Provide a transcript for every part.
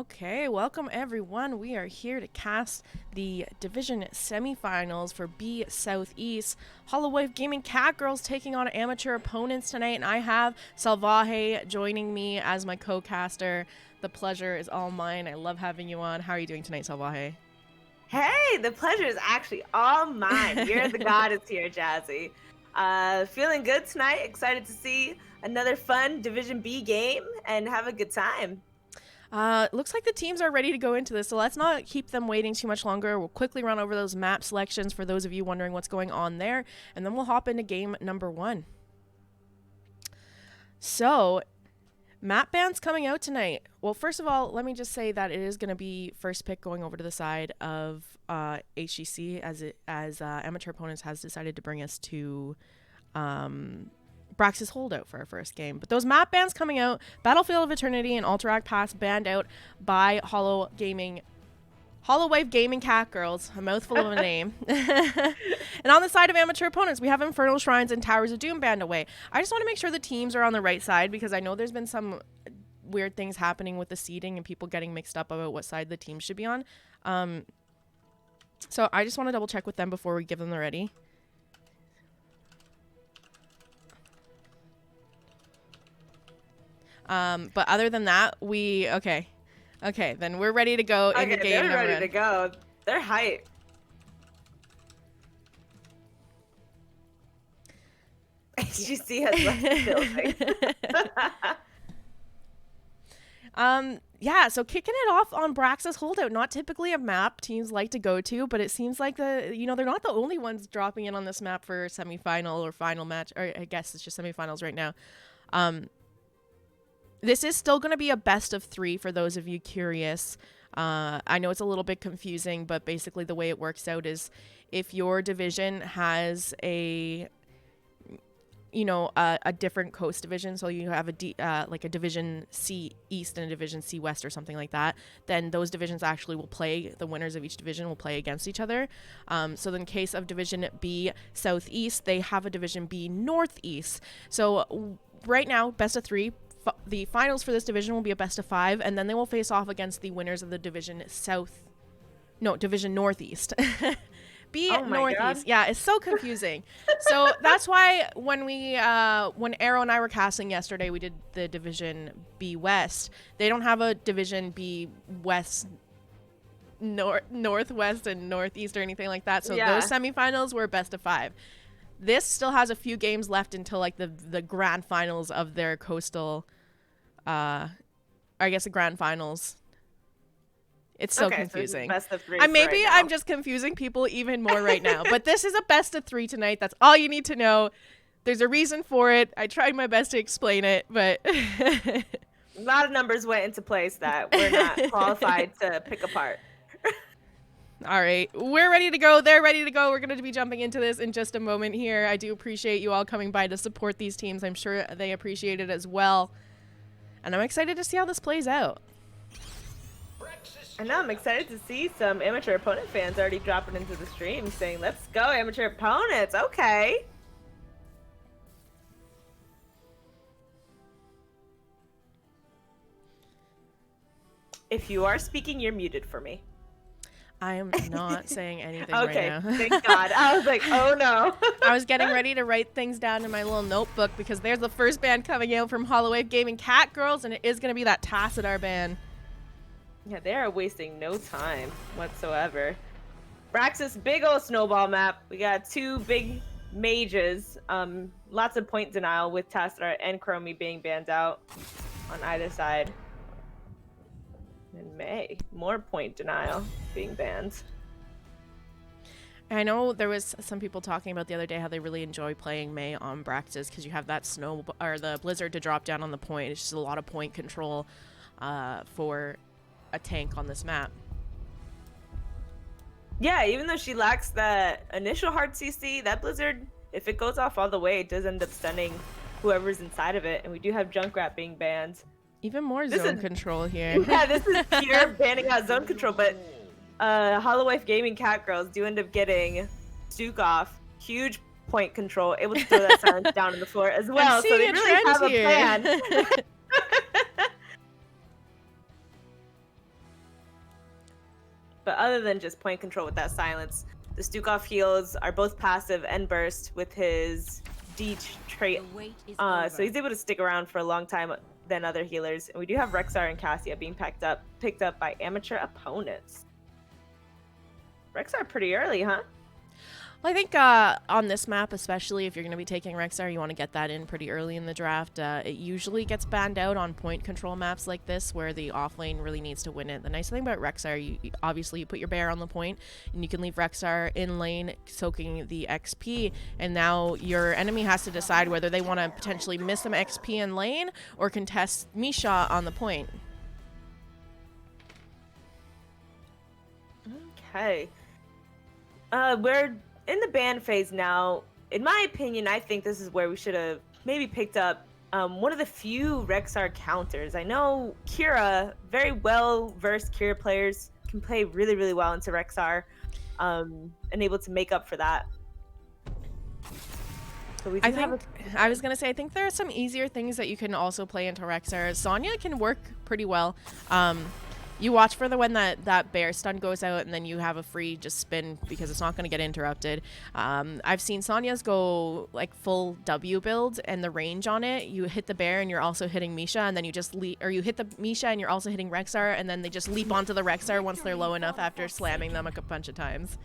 Okay, welcome everyone. We are here to cast the division semifinals for B Southeast. Holowife Gaming Catgirls taking on amateur opponents tonight, and I have Salvaje joining me as my co-caster. The pleasure is all mine. I love having you on. How are you doing tonight, Salvaje? Hey, the pleasure is actually all mine. You're the goddess here, Jazzy. Feeling good tonight. Excited to see another fun Division B game and have a good time. Looks like the teams are ready to go into this, so let's not keep them waiting too much longer. We'll quickly run over those map selections for those of you wondering what's going on there, and then we'll hop into game number 1. So, map bans coming out tonight. Well, first of all, let me just say that it is going to be first pick going over to the side of HGC as amateur opponents has decided to bring us to Brax's holdout for our first game. But those map bans coming out, Battlefield of Eternity and Alterac Pass banned out by Holowife Gaming Catgirls, a mouthful of a name. And on the side of amateur opponents, we have Infernal Shrines and Towers of Doom banned away. I just want to make sure the teams are on the right side because I know there's been some weird things happening with the seeding and people getting mixed up about what side the team should be on. So I just want to double check with them before we give them the ready. But other than that, okay, then we're ready to go in the game. They're ready to go. They're hype. HGC has left the building. Yeah, so kicking it off on Brax's holdout, not typically a map teams like to go to, but it seems like they're not the only ones dropping in on this map for semifinal or final match, or I guess it's just semifinals right now. This is still going to be a best of 3 for those of you curious. I know it's a little bit confusing, but basically the way it works out is if your division has a different coast division, so you have like a Division C East and a Division C West or something like that, then those divisions actually will play, the winners of each division will play against each other. So in case of Division B Southeast, they have a Division B Northeast. So right now, best of 3. The finals for this division will be a best of 5, and then they will face off against the winners of the Division Northeast. Northeast. God. Yeah, it's so confusing. So that's why when Arrow and I were casting yesterday, we did the Division B West. They don't have a Division B West, Northwest, and Northeast or anything like that. So those semifinals were best of 5. This still has a few games left until like the grand finals of their coastal, the grand finals. It's so confusing. So best of 3 I'm just confusing people even more right now. But this is a best of 3 tonight. That's all you need to know. There's a reason for it. I tried my best to explain it, but a lot of numbers went into place that we're not qualified to pick apart. All right, we're ready to go. They're ready to go. We're going to be jumping into this in just a moment here. I do appreciate you all coming by to support these teams. I'm sure they appreciate it as well. And I'm excited to see how this plays out. I know, I'm excited to see some amateur opponent fans already dropping into the stream saying, let's go, amateur opponents. Okay. If you are speaking, you're muted for me. I am not saying anything right now. Okay, thank God. I was like, oh no. I was getting ready to write things down in my little notebook because there's the first band coming out from Holowife Gaming Catgirls, and it is going to be that Tassadar band. Yeah, they are wasting no time whatsoever. Brax's big old snowball map. We got 2 big mages. Lots of point denial with Tassadar and Chromie being banned out on either side. And May, more point denial being banned. I know there was some people talking about the other day how they really enjoy playing May on Brax's because you have that snow or the blizzard to drop down on the point. It's just a lot of point control for a tank on this map. Yeah, even though she lacks that initial hard CC, that blizzard, if it goes off all the way, it does end up stunning whoever's inside of it. And we do have Junkrat being banned. Even more zone control here. Yeah, this is pure banning out zone control, but Holowife Gaming Catgirls do end up getting Duke off. Huge point control, able to throw that silence down on the floor as well. So they really have a plan. But other than just point control with that silence, the Stukov heals are both passive and burst with his D trait. So he's able to stick around for a long time than other healers. And we do have Rexar and Cassia being picked up by amateur opponents. Rexar pretty early, huh? Well, I think on this map, especially if you're going to be taking Rexar, you want to get that in pretty early in the draft. It usually gets banned out on point control maps like this, where the offlane really needs to win it. The nice thing about Rexar, you put your bear on the point, and you can leave Rexar in lane soaking the XP, and now your enemy has to decide whether they want to potentially miss some XP in lane or contest Misha on the point. Okay. We're in the ban phase now. In my opinion, I think this is where we should have maybe picked up one of the few Rexar counters. I know Kira, very well-versed Kira players, can play really, really well into Rexar, and able to make up for that. So we I was going to say, I think there are some easier things that you can also play into Rexar. Sonya can work pretty well. You watch for the when that bear stun goes out, and then you have a free just spin because it's not going to get interrupted. I've seen Sonya's go like full W build, and the range on it, you hit the bear and you're also hitting Misha, and then you just or you hit the Misha and you're also hitting Rexar, and then they just leap onto the Rexar once they're low enough after slamming them a bunch of times.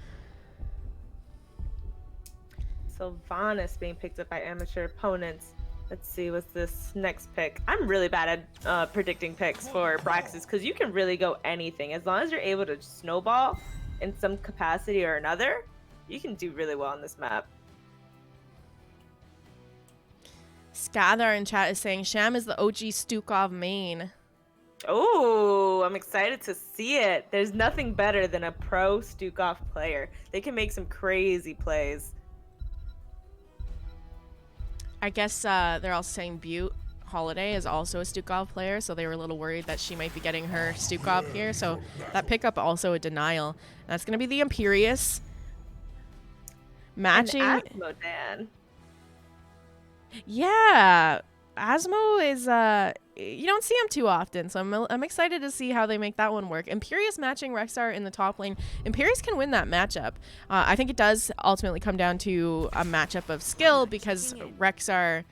Sylvanas being picked up by amateur opponents. Let's see, what's this next pick? I'm really bad at predicting picks for Braxis because you can really go anything. As long as you're able to snowball in some capacity or another, you can do really well on this map. Skathar in chat is saying Sham is the OG Stukov main. Oh, I'm excited to see it. There's nothing better than a pro Stukov player. They can make some crazy plays. I guess they're also saying Butte Holiday is also a Stukov player, so they were a little worried that she might be getting her Stukov here. So that pickup also a denial. That's going to be the Imperious. Matching. And Asmodan. Yeah. Asmo is, you don't see him too often, so I'm excited to see how they make that one work. Imperious matching Rexar in the top lane. Imperious can win that matchup. I think it does ultimately come down to a matchup of skill because Rexar,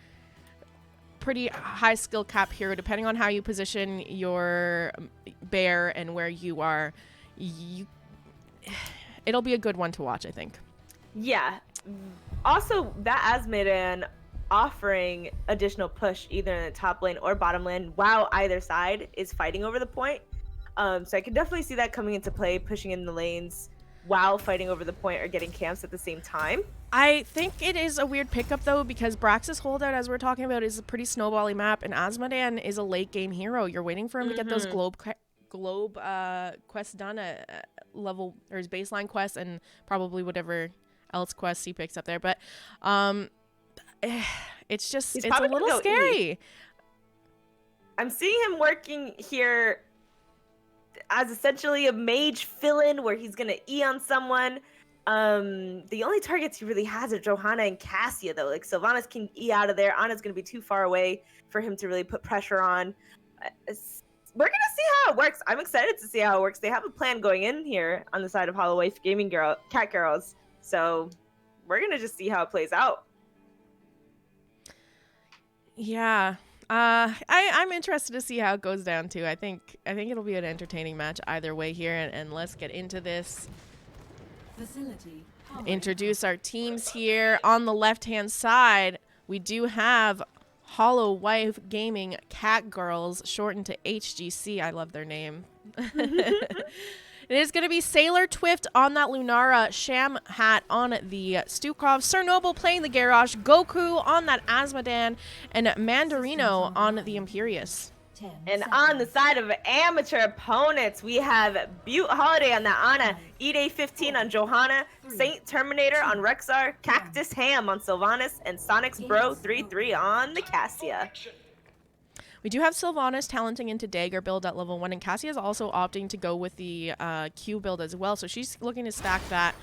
pretty high skill cap hero, depending on how you position your bear and where you are, it'll be a good one to watch, I think. Yeah. Also, that Asmodan offering additional push either in the top lane or bottom lane while either side is fighting over the point. So I can definitely see that coming into play, pushing in the lanes while fighting over the point or getting camps at the same time. I think it is a weird pickup though because Braxis holdout, as we're talking about, is a pretty snowbally map, and Asmodan is a late game hero. You're waiting for him to get those globe quests done at level, or his baseline quests, and probably whatever else quests he picks up there. But it's a little scary. I'm seeing him working here as essentially a mage fill-in where he's gonna E on someone. The only targets he really has are Johanna and Cassia though. Like Sylvanas can E out of there. Anna's gonna be too far away for him to really put pressure on. We're gonna see how it works. I'm excited to see how it works. They have a plan going in here on the side of Holowife Catgirls. So we're gonna just see how it plays out. Yeah, I'm interested to see how it goes down too. I think it'll be an entertaining match either way here, and let's get into this. Introduce our teams here. On the left-hand side, we do have Holowife Gaming Catgirls, shortened to HGC. I love their name. It is going to be Sailor Twift on that Lunara, Sham hat on the Stukov, Cernoble playing the Garrosh, Goku on that Asmodan, and Mandarino on the Imperious. And on the side of amateur opponents, we have Butte Holiday on the Ana, E-Day 15 on Johanna, Saint Terminator on Rexar, Cactus Ham on Sylvanas, and Sonic's Bro 3-3 on the Cassia. We do have Sylvanas talenting into Dagger build at level 1, and Cassia is also opting to go with the Q build as well, so she's looking to stack that.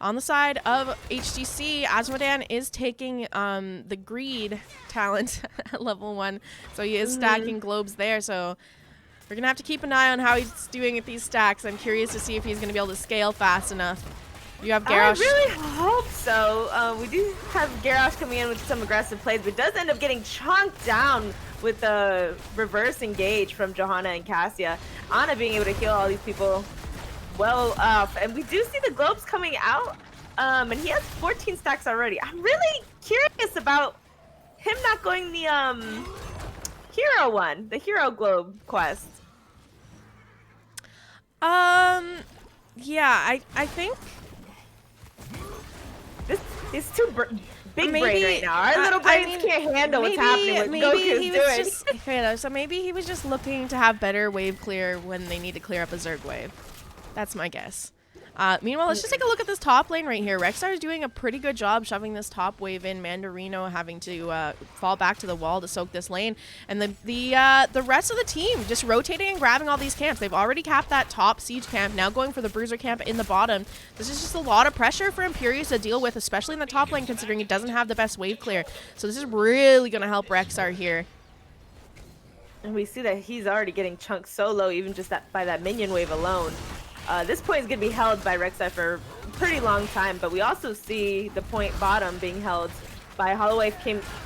On the side of HGC, Asmodan is taking the Greed talent at level 1, so he is stacking globes there, so We're going to have to keep an eye on how he's doing at these stacks. I'm curious to see if he's going to be able to scale fast enough. You have Garrosh. I really hope so. We do have Garrosh coming in with some aggressive plays, but does end up getting chunked down with a reverse engage from Johanna and Cassia. Ana being able to heal all these people well up. And we do see the globes coming out. And he has 14 stacks already. I'm really curious about him not going the hero one, the hero globe quest. Yeah, I think this is too big brain right now. Our little brains can't handle what's happening, what Goku's doing. So maybe he was just looking to have better wave clear when they need to clear up a Zerg wave. That's my guess. Meanwhile, let's just take a look at this top lane right here. Rexar is doing a pretty good job shoving this top wave in. Mandarino having to fall back to the wall to soak this lane. And the rest of the team just rotating and grabbing all these camps. They've already capped that top siege camp, now going for the bruiser camp in the bottom. This is just a lot of pressure for Imperius to deal with, especially in the top lane, considering it doesn't have the best wave clear. So this is really going to help Rexar here. And we see that he's already getting chunked so low, even just by that minion wave alone. This point is going to be held by Rexar for a pretty long time, but we also see the point bottom being held by Holowife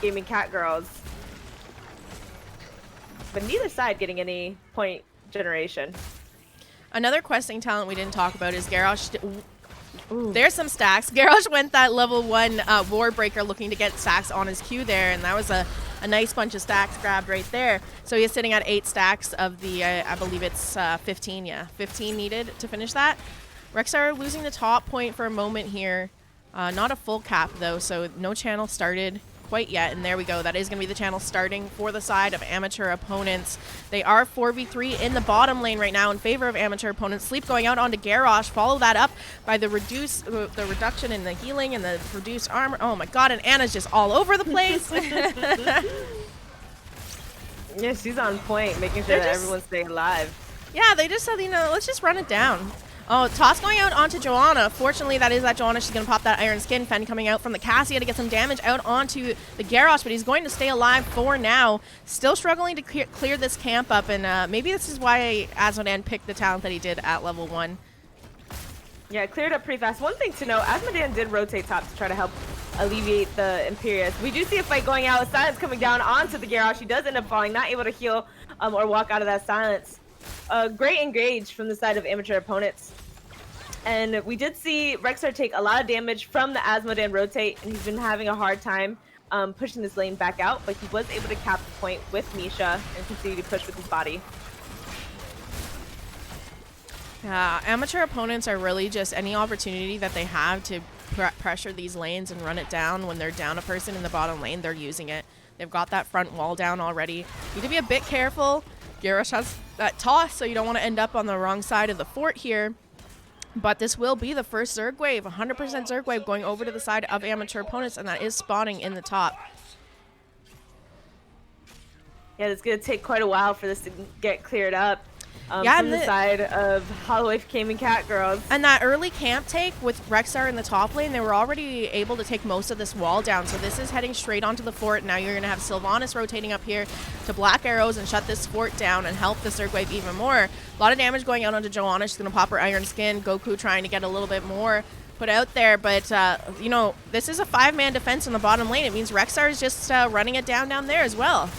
Gaming Catgirls. But neither side getting any point generation. Another questing talent we didn't talk about is Garrosh. There's some stacks. Garrosh went that level 1 War Breaker looking to get stacks on his Q there, and that was a nice bunch of stacks grabbed right there. So he's sitting at 8 stacks of the, I believe it's 15, yeah. 15 needed to finish that. Rexar losing the top point for a moment here. Not a full cap though, so no channel started quite yet. And there we go. That is going to be the channel starting for the side of amateur opponents. They are 4v3 in the bottom lane right now in favor of amateur opponents. Sleep going out onto Garrosh. Follow that up by the reduction in the healing and the reduced armor. Oh my god, and Anna's just all over the place. Yeah, she's on point, making sure that everyone's staying alive. Yeah, they just said, you know, let's just run it down. Oh, toss going out onto Joanna. Fortunately, that is that Joanna. She's going to pop that Iron Skin. Fen coming out from the Cassia to get some damage out onto the Garrosh, but he's going to stay alive for now. Still struggling to clear this camp up, and maybe this is why Asmodan picked the talent that he did at level 1. Yeah, it cleared up pretty fast. One thing to know, Asmodan did rotate top to try to help alleviate the Imperius. We do see a fight going out with Silence coming down onto the Garrosh. He does end up falling, not able to heal or walk out of that Silence. Great engage from the side of amateur opponents. And we did see Rexar take a lot of damage from the Asmodan rotate, and he's been having a hard time pushing this lane back out, but he was able to cap the point with Misha and continue to push with his body. Yeah, amateur opponents are really just any opportunity that they have to pressure these lanes and run it down when they're down a person in the bottom lane, they're using it. They've got that front wall down already. You need to be a bit careful. Garrosh has that toss, so you don't want to end up on the wrong side of the fort here. But this will be the first Zerg wave, 100% Zerg wave going over to the side of amateur opponents, and that is spawning in the top. Yeah, it's going to take quite a while for this to get cleared up. Yeah, from the side of Holowife Gaming Catgirls. And that early camp take with Rexar in the top lane, they were already able to take most of this wall down. So this is heading straight onto the fort. Now you're going to have Sylvanas rotating up here to Black Arrows and shut this fort down and help the Zerg wave even more. A lot of damage going out onto Joanna. She's going to pop her Iron Skin. Goku trying to get a little bit more put out there, but you know, this is a 5-man defense in the bottom lane. It means Rexar is just running it down there as well.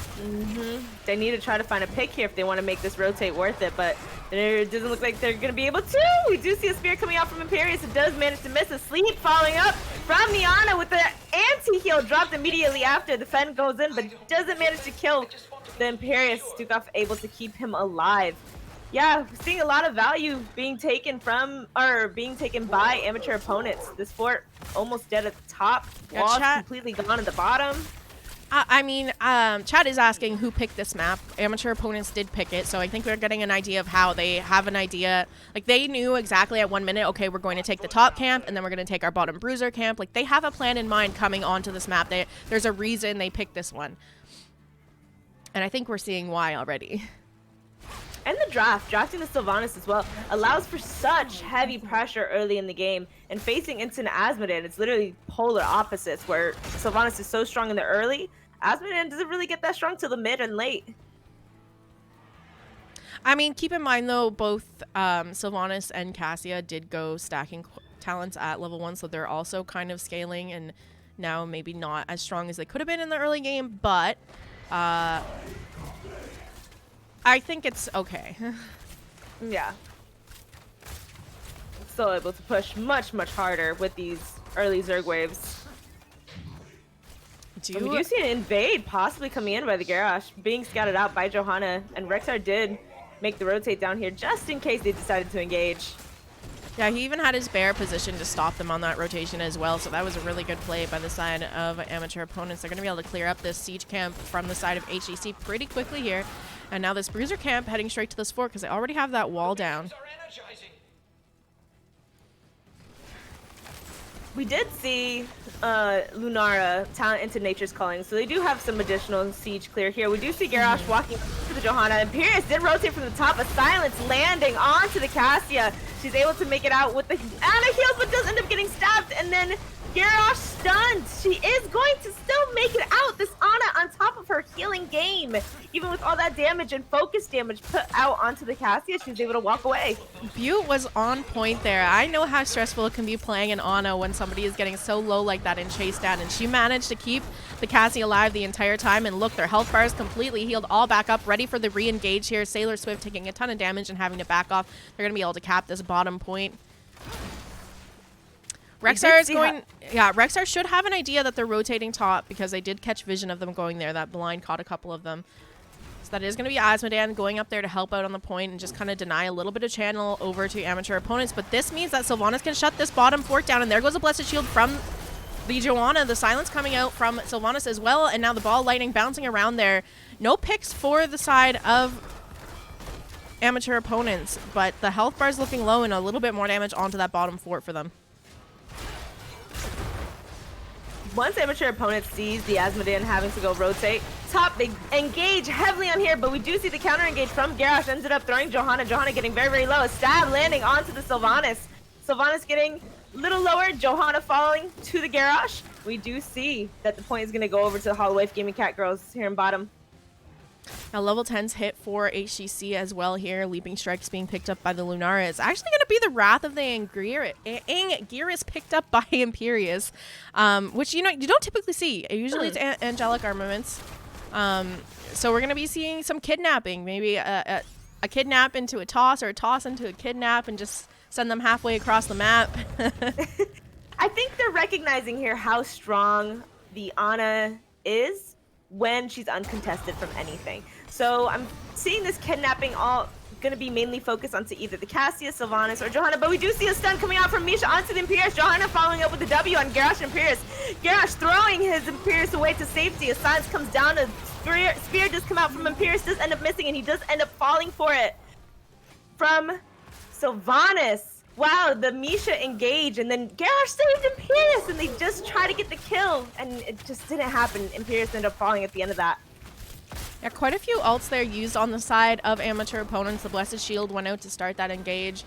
They need to try to find a pick here if they want to make this rotate worth it, but it doesn't look like they're going to be able to. We do see a spear coming out from Imperius. It does manage to miss. A sleep following up from Niana with the anti-heal dropped immediately after. The Fen goes in, but doesn't manage to kill the Imperius. Stukov able to keep him alive. Yeah, seeing a lot of value being taken from, or being taken by amateur opponents. This fort almost dead at the top. Walls completely gone at the bottom. I mean, Chad is asking who picked this map. Amateur opponents did pick it, so I think we're getting an idea of how they have an idea. Like, they knew exactly at 1 minute, okay, we're going to take the top camp, and then we're going to take our bottom bruiser camp. Like, they have a plan in mind coming onto this map. There's a reason they picked this one. And I think we're seeing why already. And the drafting the Sylvanas as well, allows for such heavy pressure early in the game. And facing into an Asmodan, it's literally polar opposites, where Sylvanas is so strong in the early, Asmodan doesn't really get that strong till the mid and late. I mean, keep in mind, though, both Sylvanas and Cassia did go stacking talents at level 1, so they're also kind of scaling and now maybe not as strong as they could have been in the early game, but I think it's okay. Yeah. Still able to push much, much harder with these early Zerg waves. We do see an invade possibly coming in by the Garrosh, being scouted out by Johanna, and Rexar did make the rotate down here just in case they decided to engage. Yeah, he even had his bear position to stop them on that rotation as well, so that was a really good play by the side of amateur opponents. They're going to be able to clear up this siege camp from the side of HGC pretty quickly here. And now this bruiser camp heading straight to this fort because they already have that wall down. We did see Lunara talent into Nature's Calling, so they do have some additional siege clear here. We do see Garrosh walking to the Johanna. Imperius did rotate from the top, a silence landing onto the Cassia. She's able to make it out with the Ana heals, but does end up getting stabbed, and then Garrosh stunned. She is going to still make it out. This Ana on top of her healing game. Even with all that damage and focus damage put out onto the Cassia, she was able to walk away. Butte was on point there. I know how stressful it can be playing an Ana when somebody is getting so low like that and chased down, and she managed to keep the Cassie alive the entire time. And look, their health bars completely healed, all back up, ready for the re-engage here. Sailor Swift taking a ton of damage and having to back off. They're going to be able to cap this bottom point. Rexar is going... Yeah, Rexar should have an idea that they're rotating top because they did catch vision of them going there. That blind caught a couple of them. So that is going to be Asmodan going up there to help out on the point and just kind of deny a little bit of channel over to amateur opponents. But this means that Sylvanas can shut this bottom fort down, and there goes a Blessed Shield from the Johanna. The silence coming out from Sylvanas as well, and now the ball lightning bouncing around there. No picks for the side of amateur opponents, but the health bar is looking low and a little bit more damage onto that bottom fort for them. Once amateur opponent sees the Asmodan having to go rotate top, they engage heavily on here, but we do see the counter engage from Garrosh. Ended up throwing Johanna. Johanna getting very, very low. A stab landing onto the Sylvanas. Sylvanas getting a little lower. Johanna falling to the Garrosh. We do see that the point is going to go over to the Holowife Gaming Catgirls here in bottom. Now level 10's hit for HGC as well here. Leaping Strikes being picked up by the Lunara. It's actually going to be the Wrath of the Anguirus picked up by Imperius, which you don't typically see. Usually it's angelic armaments. So we're going to be seeing some kidnapping. Maybe a kidnap into a toss, or a toss into a kidnap, and just send them halfway across the map. I think they're recognizing here how strong the Ana is when she's uncontested from anything. So I'm seeing this kidnapping all going to be mainly focused onto either the Cassia, Sylvanas, or Johanna, but we do see a stun coming out from Misha onto the Imperius. Johanna following up with the W on Garrosh and Imperius. Garrosh throwing his Imperius away to safety. A silence comes down. A spear does come out from Imperius, does end up missing, and he does end up falling for it from Sylvanas. Wow, the Misha engage, and then Garrosh saved Imperius, and they just try to get the kill, and it just didn't happen. Imperius ended up falling at the end of that. Yeah, quite a few ults there used on the side of amateur opponents. The Blessed Shield went out to start that engage.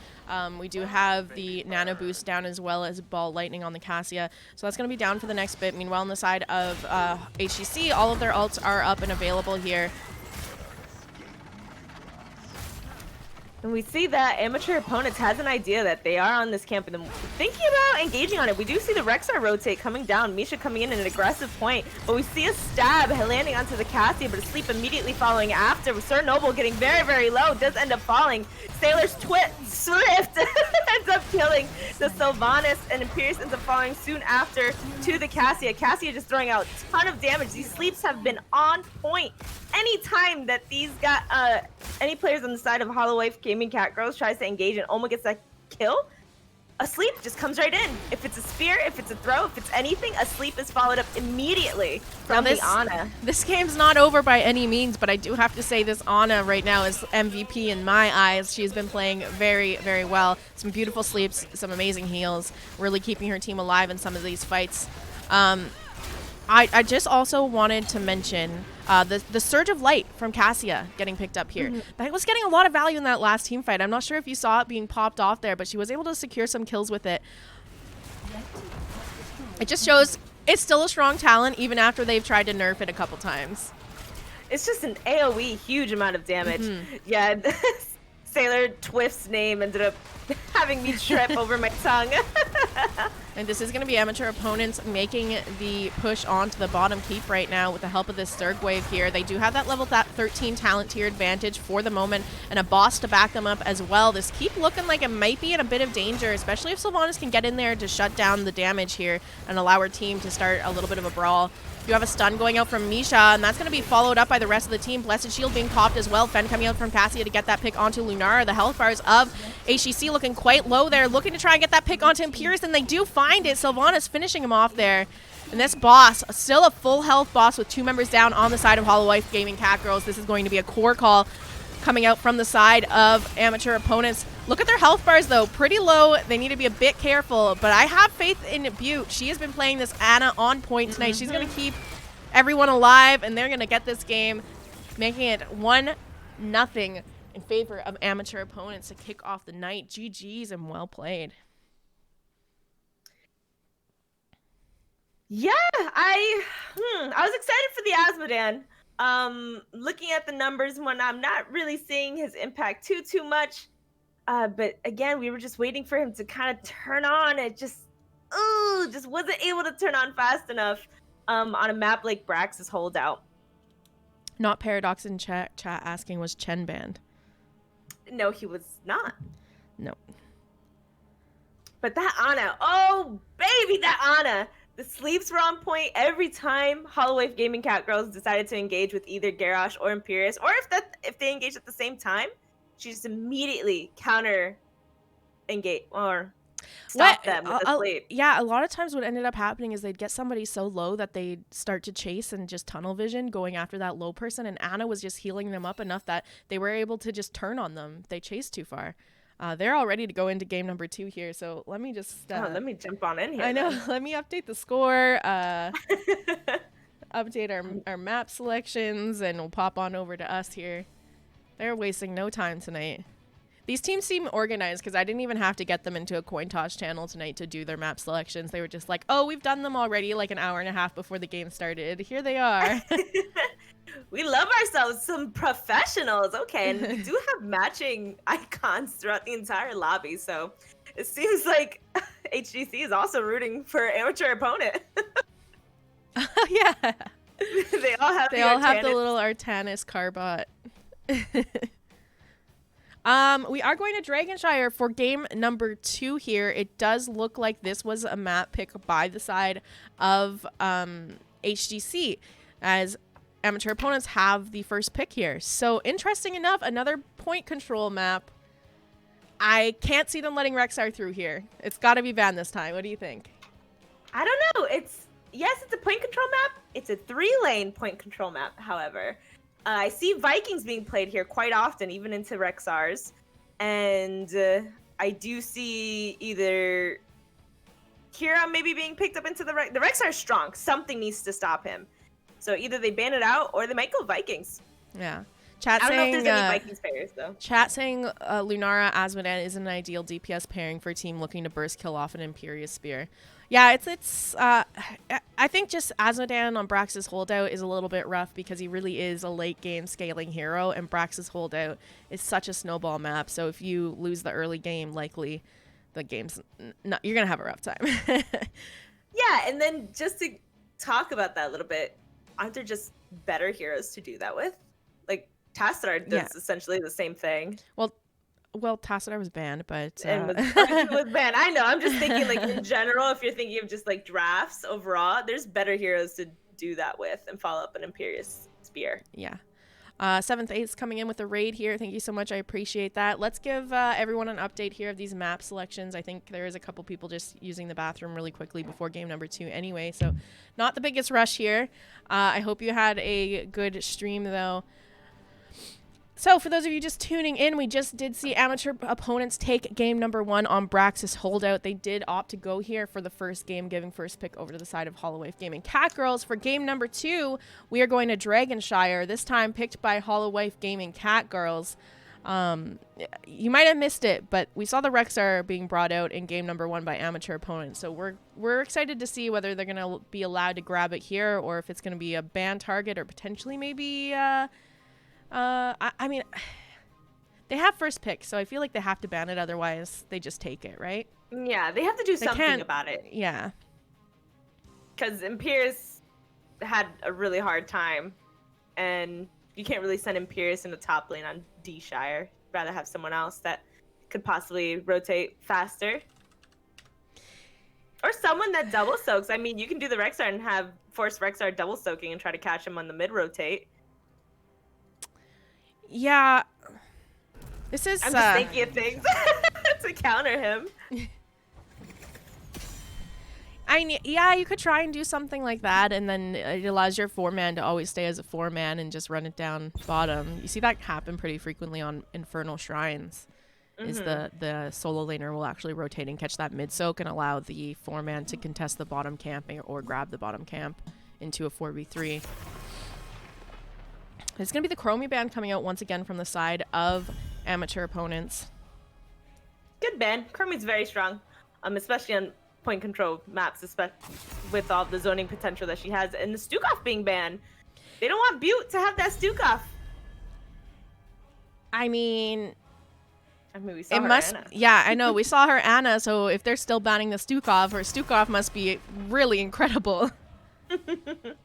We do have the Nano Boost down as well as Ball Lightning on the Cassia. So that's going to be down for the next bit. Meanwhile, on the side of HGC, all of their ults are up and available here. And we see that amateur opponents has an idea that they are on this camp and thinking about engaging on it. We do see the Rexar rotate coming down, Misha coming in at an aggressive point, but we see a stab landing onto the Cassia, but a sleep immediately following after. Sir Noble getting very, very low, does end up falling. Sailor's Swift ends up killing the Sylvanas, and Imperius ends up falling soon after to the Cassia. Cassia just throwing out a ton of damage. These sleeps have been on point. Anytime that these got any players on the side of Holowife Gaming Catgirls tries to engage and Oma gets that kill, a sleep just comes right in. If it's a spear, if it's a throw, if it's anything, a sleep is followed up immediately from the Ana. This game's not over by any means, but I do have to say this Ana right now is MVP in my eyes. She's been playing very, very well. Some beautiful sleeps, some amazing heals, really keeping her team alive in some of these fights. I just also wanted to mention the Surge of Light from Cassia getting picked up here. That was getting a lot of value in that last team fight. I'm not sure if you saw it being popped off there, but she was able to secure some kills with it. It just shows it's still a strong talent even after they've tried to nerf it a couple times. It's just an AoE huge amount of damage. Yeah, Sailor Twift's name ended up having me trip over my tongue. And this is going to be amateur opponents making the push onto the bottom keep right now with the help of this Zerg wave here. They do have that level 13 talent tier advantage for the moment and a boss to back them up as well. This keep looking like it might be in a bit of danger, especially if Sylvanas can get in there to shut down the damage here and allow her team to start a little bit of a brawl. You have a stun going out from Misha, and that's going to be followed up by the rest of the team. Blessed Shield being popped as well. Fen coming out from Cassia to get that pick onto Lunara. The health bars of HGC looking quite low there, looking to try and get that pick onto Imperius, and they do find it. Sylvanas finishing him off there. And this boss, still a full health boss with 2 members down on the side of Holowife Gaming Catgirls. This is going to be a core call coming out from the side of amateur opponents. Look at their health bars, though. Pretty low. They need to be a bit careful. But I have faith in Butte. She has been playing this Ana on point tonight. She's going to keep everyone alive, and they're going to get this game, making it 1-0 in favor of amateur opponents to kick off the night. GG's and well played. Yeah, I was excited for the Azmodan. Looking at the numbers when I'm not really seeing his impact too much. But again, we were just waiting for him to kind of turn on. It just wasn't able to turn on fast enough on a map like Brax's Holdout. Not Paradox in chat asking, was Chen banned? No, he was not. No. But that Ana, oh baby, that Ana. The sleeps were on point every time Holowife Gaming Catgirls decided to engage with either Garrosh or Imperius, or if they engaged at the same time, she just immediately counter engage or stop them with the sleep. Yeah, a lot of times what ended up happening is they'd get somebody so low that they'd start to chase and just tunnel vision going after that low person, and Ana was just healing them up enough that they were able to just turn on them. They chased too far. They're all ready to go into game number 2 here, so let me just... let me jump on in here. I know. Then. Let me update the score, update our map selections, and we'll pop on over to us here. They're wasting no time tonight. These teams seem organized because I didn't even have to get them into a coin toss channel tonight to do their map selections. They were just like, oh, we've done them already like an hour and a half before the game started. Here they are. We love ourselves some professionals. Okay, and we do have matching icons throughout the entire lobby, so it seems like HGC is also rooting for amateur opponent. Yeah. They all have the little Artanis Carbot. We are going to Dragonshire for game number 2 here. It does look like this was a map pick by the side of HGC, as amateur opponents have the first pick here. So interesting enough, another point control map. I can't see them letting Rexar through here. It's got to be banned this time. What do you think? I don't know. Yes, it's a point control map. It's a 3-lane point control map, however. I see Vikings being played here quite often, even into Rexars. And I do see either Kira maybe being picked up into the Rexar's strong. Something needs to stop him. So either they ban it out or they might go Vikings. Yeah. I don't know if there's any Vikings pairs, though. Chat saying Lunara Azmodan is an ideal DPS pairing for a team looking to burst kill off an Imperius Spear. Yeah, I think just Azmodan on Brax's Holdout is a little bit rough because he really is a late game scaling hero, and Brax's Holdout is such a snowball map. So if you lose the early game, likely the game's you're going to have a rough time. Yeah, and then just to talk about that a little bit, aren't there just better heroes to do that with? Like, Tassadar does essentially the same thing. Well, Tassadar was banned, but... was banned. I know. I'm just thinking, like, in general, if you're thinking of just, like, drafts overall, there's better heroes to do that with and follow up an Imperius Spear. Yeah. 7th Ace coming in with a raid here. Thank you so much. I appreciate that. Let's give everyone an update here of these map selections. I think there is a couple people just using the bathroom really quickly before game number 2 anyway, so not the biggest rush here. I hope you had a good stream, though. So for those of you just tuning in, we just did see amateur opponents take game number 1 on Brax's Holdout. They did opt to go here for the first game, giving first pick over to the side of Holowife Gaming Catgirls. For game number 2, we are going to Dragonshire, this time picked by Holowife Gaming Catgirls. You might have missed it, but we saw the Rexar being brought out in game number 1 by amateur opponents. So we're excited to see whether they're going to be allowed to grab it here or if it's going to be a ban target or potentially maybe, I mean, they have first pick, so I feel like they have to ban it. Otherwise, they just take it, right? Yeah, they have to do something about it. Yeah. Because Imperius had a really hard time, and you can't really send Imperius in the top lane on D-Shire. Rather have someone else that could possibly rotate faster. Or someone that double soaks. I mean, you can do the Rexar and have force Rexar double soaking and try to catch him on the mid-rotate. Yeah. This is... I'm just thinking of things to counter him. Yeah, you could try and do something like that, and then it allows your 4-man to always stay as a 4-man and just run it down bottom. You see that happen pretty frequently on Infernal Shrines. Is the solo laner will actually rotate and catch that mid soak and allow the 4-man to contest the bottom camp or grab the bottom camp into a 4v3. It's going to be the Chromie band coming out once again from the side of amateur opponents. Good band. Chromie's very strong, especially on point control maps, especially with all the zoning potential that she has, and the Stukov being banned. They don't want Butte to have that Stukov. I mean, we saw her Anna. Yeah, I know. We saw her Anna, so if they're still banning the Stukov, her Stukov must be really incredible.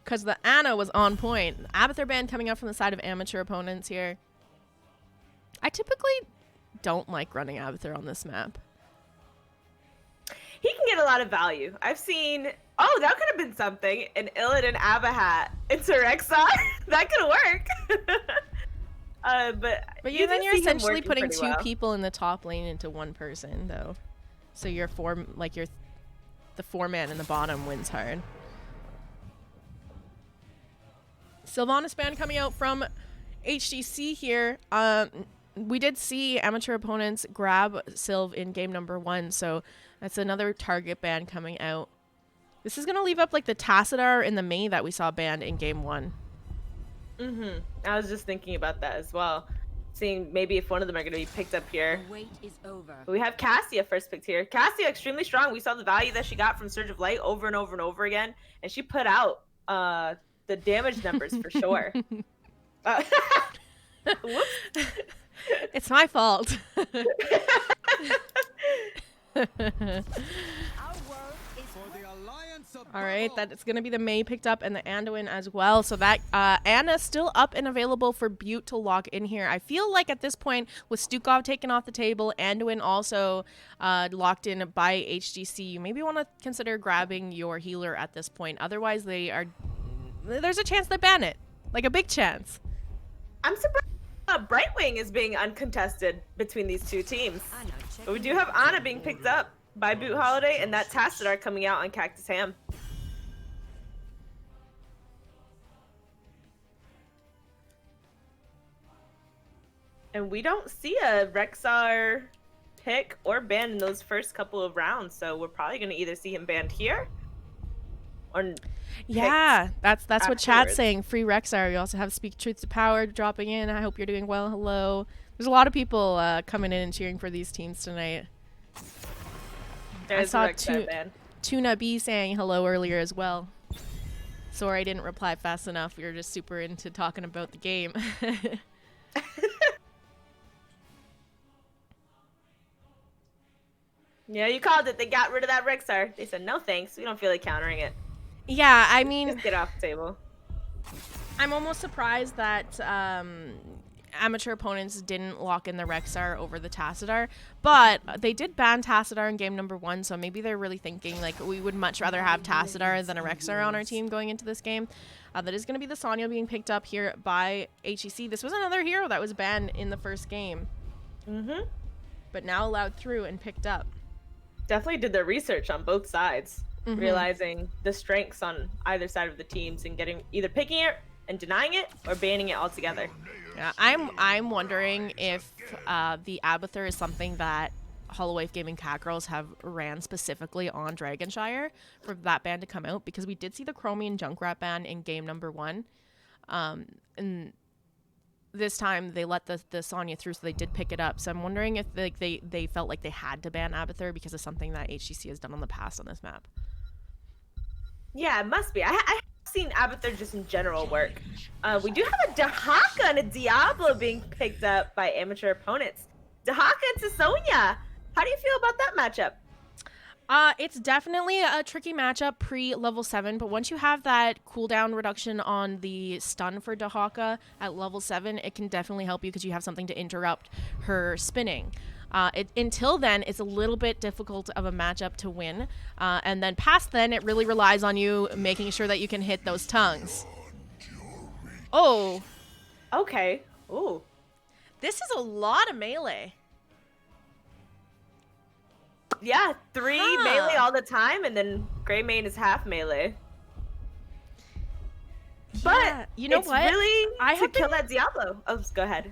Because the Anna was on point. Abathur band coming out from the side of amateur opponents here. I typically don't like running Abathur on this map. He can get a lot of value. I've seen... Oh, that could have been something. An Illidan Abahat into Rexar. That could work. But then you're essentially putting two people in the top lane into one person, though. So the 4-man in the bottom wins hard. Sylvanas band coming out from HGC here. We did see amateur opponents grab Sylv in game number 1, so that's another target ban coming out. This is going to leave up like the Tassadar and the Mei that we saw banned in game 1. I was just thinking about that as well. Seeing maybe if one of them are going to be picked up here. The wait is over. But we have Cassia first picked here. Cassia extremely strong. We saw the value that she got from Surge of Light over and over and over again. And she put out the damage numbers for sure. Whoops. It's my fault. All right, that's going to be the Mei picked up and the Anduin as well. So that Anna's still up and available for Butte to lock in here. I feel like at this point, with Stukov taken off the table, Anduin also locked in by HGC, you maybe want to consider grabbing your healer at this point. Otherwise, there's a chance they ban it. Like a big chance. I'm surprised Brightwing is being uncontested between these two teams. But we do have Anna being picked up by Boot Holiday and that Tassadar coming out on Cactus Ham. And we don't see a Rexar pick or ban in those first couple of rounds, so we're probably going to either see him banned here or yeah, that's afterwards. what chat's saying. Free Rexar. You also have Speak Truth to Power dropping in. I hope you're doing well. Hello. There's a lot of people coming in and cheering for these teams tonight. There's I saw Tuna B saying hello earlier as well. Sorry I didn't reply fast enough. We were just super into talking about the game. Yeah, you called it. They got rid of that Rexar. They said, no thanks. We don't feel like countering it. Yeah, I mean... Just get off the table. I'm almost surprised that amateur opponents didn't lock in the Rexar over the Tassadar, but they did ban Tassadar in game number 1, so maybe they're really thinking, like, we would much rather have Tassadar than a Rexar on our team going into this game. That is going to be the Sonya being picked up here by HEC. This was another hero that was banned in the first game. But now allowed through and picked up. Definitely did their research on both sides, realizing the strengths on either side of the teams and either picking it and denying it or banning it altogether. Yeah, I'm wondering if the Abathur is something that Holowife Gaming Catgirls have ran specifically on Dragonshire for that ban to come out, because we did see the Chromie and Junkrat ban in game number 1. And this time they let the Sonya through, so they did pick it up. So I'm wondering if they felt like they had to ban Abathur because of something that HGC has done on the past on this map. Yeah, it must be. I have seen Abathur just in general work. We do have a Dahaka and a Diablo being picked up by amateur opponents. Dahaka into Sonya. How do you feel about that matchup? It's definitely a tricky matchup pre-level 7, but once you have that cooldown reduction on the stun for Dahaka at level 7, it can definitely help you because you have something to interrupt her spinning. Until then, it's a little bit difficult of a matchup to win. And then past then, it really relies on you making sure that you can hit those tongues. Oh. Okay. Ooh. This is a lot of melee. Yeah, 3 melee all the time, and then Greymane is half melee. Yeah, but you know it's what? really to kill that Diablo. Oh, go ahead.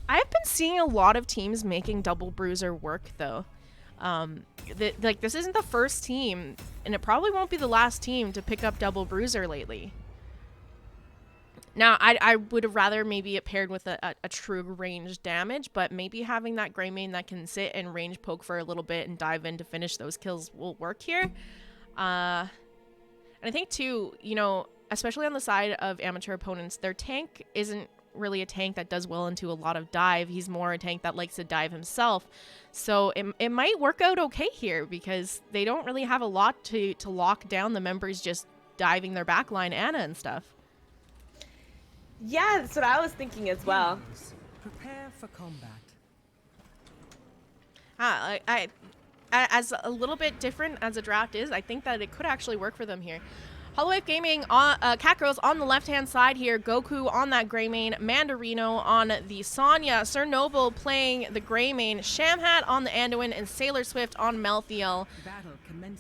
I have been seeing a lot of teams making double bruiser work, though. Like, this isn't the first team, and it probably won't be the last team to pick up double bruiser lately. Now, I would have rather maybe it paired with a true range damage, but maybe having that Greymane that can sit and range poke for a little bit and dive in to finish those kills will work here. And I think, too, you know, especially on the side of amateur opponents, their tank isn't really a tank that does well into a lot of dive. He's more a tank that likes to dive himself. So it might work out okay here because they don't really have a lot to lock down the members just diving their backline Ana and stuff. Yeah, that's what I was thinking as well. Prepare for combat. I as a little bit different as a draft is, I think that it could actually work for them here. Holowife Gaming, Catgirls on the left-hand side here. Goku on that Greymane. Mandarino on the Sonya. Sir Noble playing the Greymane. Shamhat on the Anduin. And Sailor Swift on Melthiel.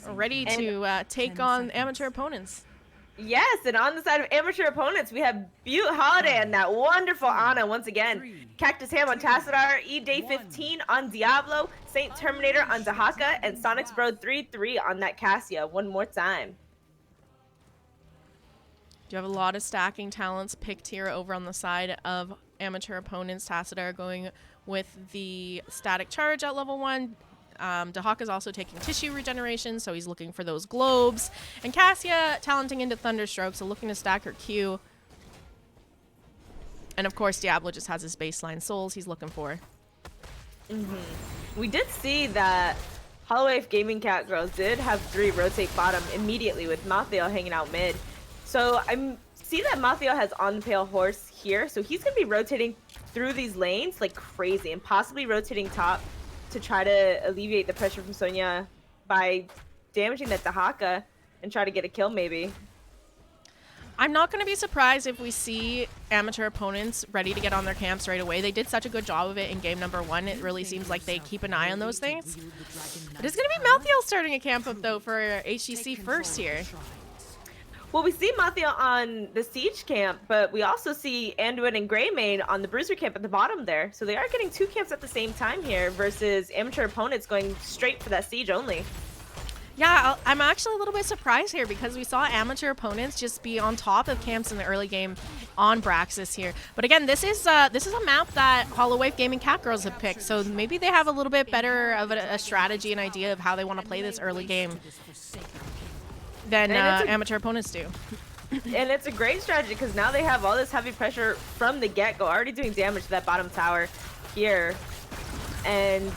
Ready to take on amateur opponents. Yes, and on the side of amateur opponents, we have Butte Holiday and that wonderful Ana once again. Cactus Ham on Tassadar, E-Day 15 on Diablo, Saint Terminator on Dahaka, and Sonic's Bro 3-3 on that Cassia one more time. You have a lot of stacking talents picked here over on the side of amateur opponents. Tassadar going with the static charge at level 1. Dahaka is also taking tissue regeneration, so he's looking for those globes. And Cassia talenting into Thunderstroke, so looking to stack her Q. And of course, Diablo just has his baseline souls he's looking for. We did see that Holowife Gaming Catgirls did have 3 rotate bottom immediately with Mathiel hanging out mid. So I see that Mathiel has on the pale horse here, so he's going to be rotating through these lanes like crazy and possibly rotating top to try to alleviate the pressure from Sonya by damaging that Dahaka and try to get a kill maybe. I'm not going to be surprised if we see amateur opponents ready to get on their camps right away. They did such a good job of it in game number 1. It really seems like they keep an eye on those things. It is going to be Melthiel starting a camp up, though, for HGC first here. Well, we see Mathiel on the Siege camp, but we also see Anduin and Greymane on the Bruiser camp at the bottom there. So they are getting 2 camps at the same time here versus amateur opponents going straight for that Siege only. Yeah, I'm actually a little bit surprised here because we saw amateur opponents just be on top of camps in the early game on Braxis here. But again, this is a map that Holowife Gaming Catgirls have picked, so maybe they have a little bit better of a strategy and idea of how they want to play this early game than amateur opponents do. And it's a great strategy because now they have all this heavy pressure from the get-go, already doing damage to that bottom tower here. And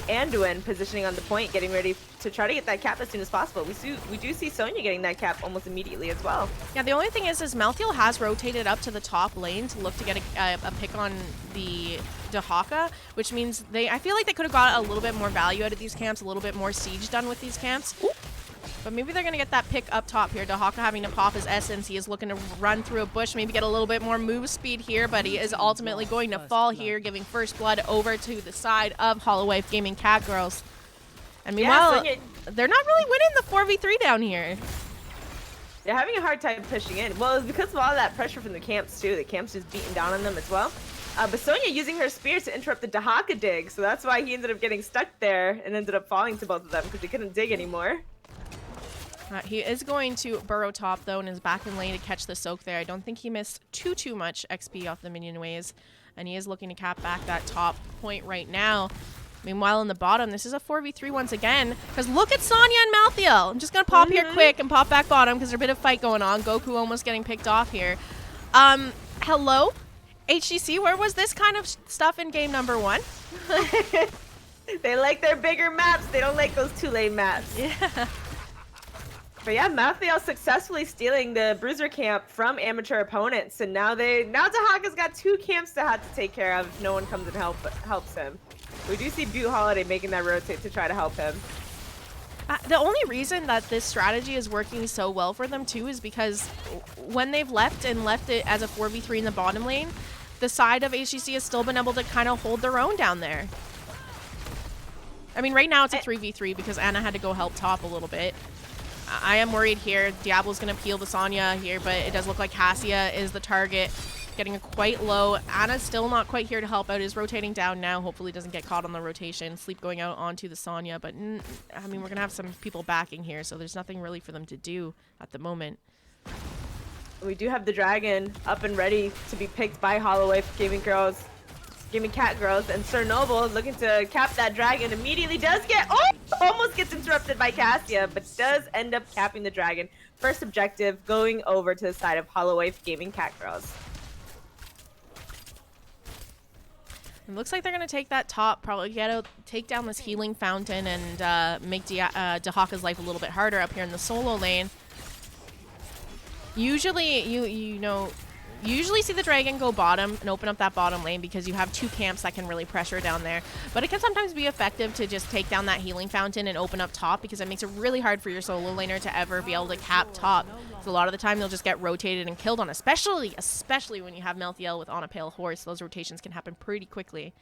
Anduin positioning on the point, getting ready to try to get that cap as soon as possible. We do see Sonya getting that cap almost immediately as well. Yeah, the only thing is Melthiel has rotated up to the top lane to look to get a pick on the Dahaka, which means I feel like they could have got a little bit more value out of these camps, a little bit more siege done with these camps. Ooh. But maybe they're going to get that pick up top here. Dahaka having to pop his essence. He is looking to run through a bush, maybe get a little bit more move speed here, but he is ultimately going to fall here, giving first blood over to the side of Holowife Gaming Catgirls. And meanwhile, they're not really winning the 4v3 down here. They're having a hard time pushing in. Well, it's because of all that pressure from the camps, too. The camps just beating down on them as well. But Sonya using her spear to interrupt the Dahaka dig, so that's why he ended up getting stuck there and ended up falling to both of them because he couldn't dig anymore. He is going to burrow top, though, and is back in lane to catch the soak there. I don't think he missed too much XP off the minion waves, and he is looking to cap back that top point right now. Meanwhile, in the bottom, this is a 4v3 once again, because look at Sonya and Malthael. I'm just going to pop here quick and pop back bottom because there's a bit of fight going on. Goku almost getting picked off here. Hello? HGC, where was this kind of stuff in game number 1? They like their bigger maps. They don't like those 2-lane maps. Yeah. But yeah, Malthael successfully stealing the bruiser camp from amateur opponents, and now Dahaka's got 2 camps to have to take care of if no one comes and helps him. We do see Butte Holiday making that rotate to try to help him. The only reason that this strategy is working so well for them too is because when they've left it as a 4v3 in the bottom lane, the side of HGC has still been able to kind of hold their own down there. I mean, right now it's a 3v3 because Anna had to go help top a little bit. I am worried here. Diablo's going to peel the Sonya here, but it does look like Cassia is the target. Getting quite low. Anna's still not quite here to help out. Is rotating down now. Hopefully doesn't get caught on the rotation. Sleep going out onto the Sonya, but I mean, we're going to have some people backing here, so there's nothing really for them to do at the moment. We do have the dragon up and ready to be picked by Holowife Gaming Catgirls, and Sir Noble looking to cap that dragon. Immediately does get, almost gets interrupted by Cassia, but does end up capping the dragon. First objective going over to the side of Holowife Gaming Catgirls. It looks like they're going to take that top, probably take down this healing fountain and make Dahaka's life a little bit harder up here in the solo lane. Usually, you usually see the dragon go bottom and open up that bottom lane because you have 2 camps that can really pressure down there. But it can sometimes be effective to just take down that healing fountain and open up top because it makes it really hard for your solo laner to ever be able to cap top. So a lot of the time they'll just get rotated and killed on, especially when you have Malthael with On a Pale Horse. Those rotations can happen pretty quickly.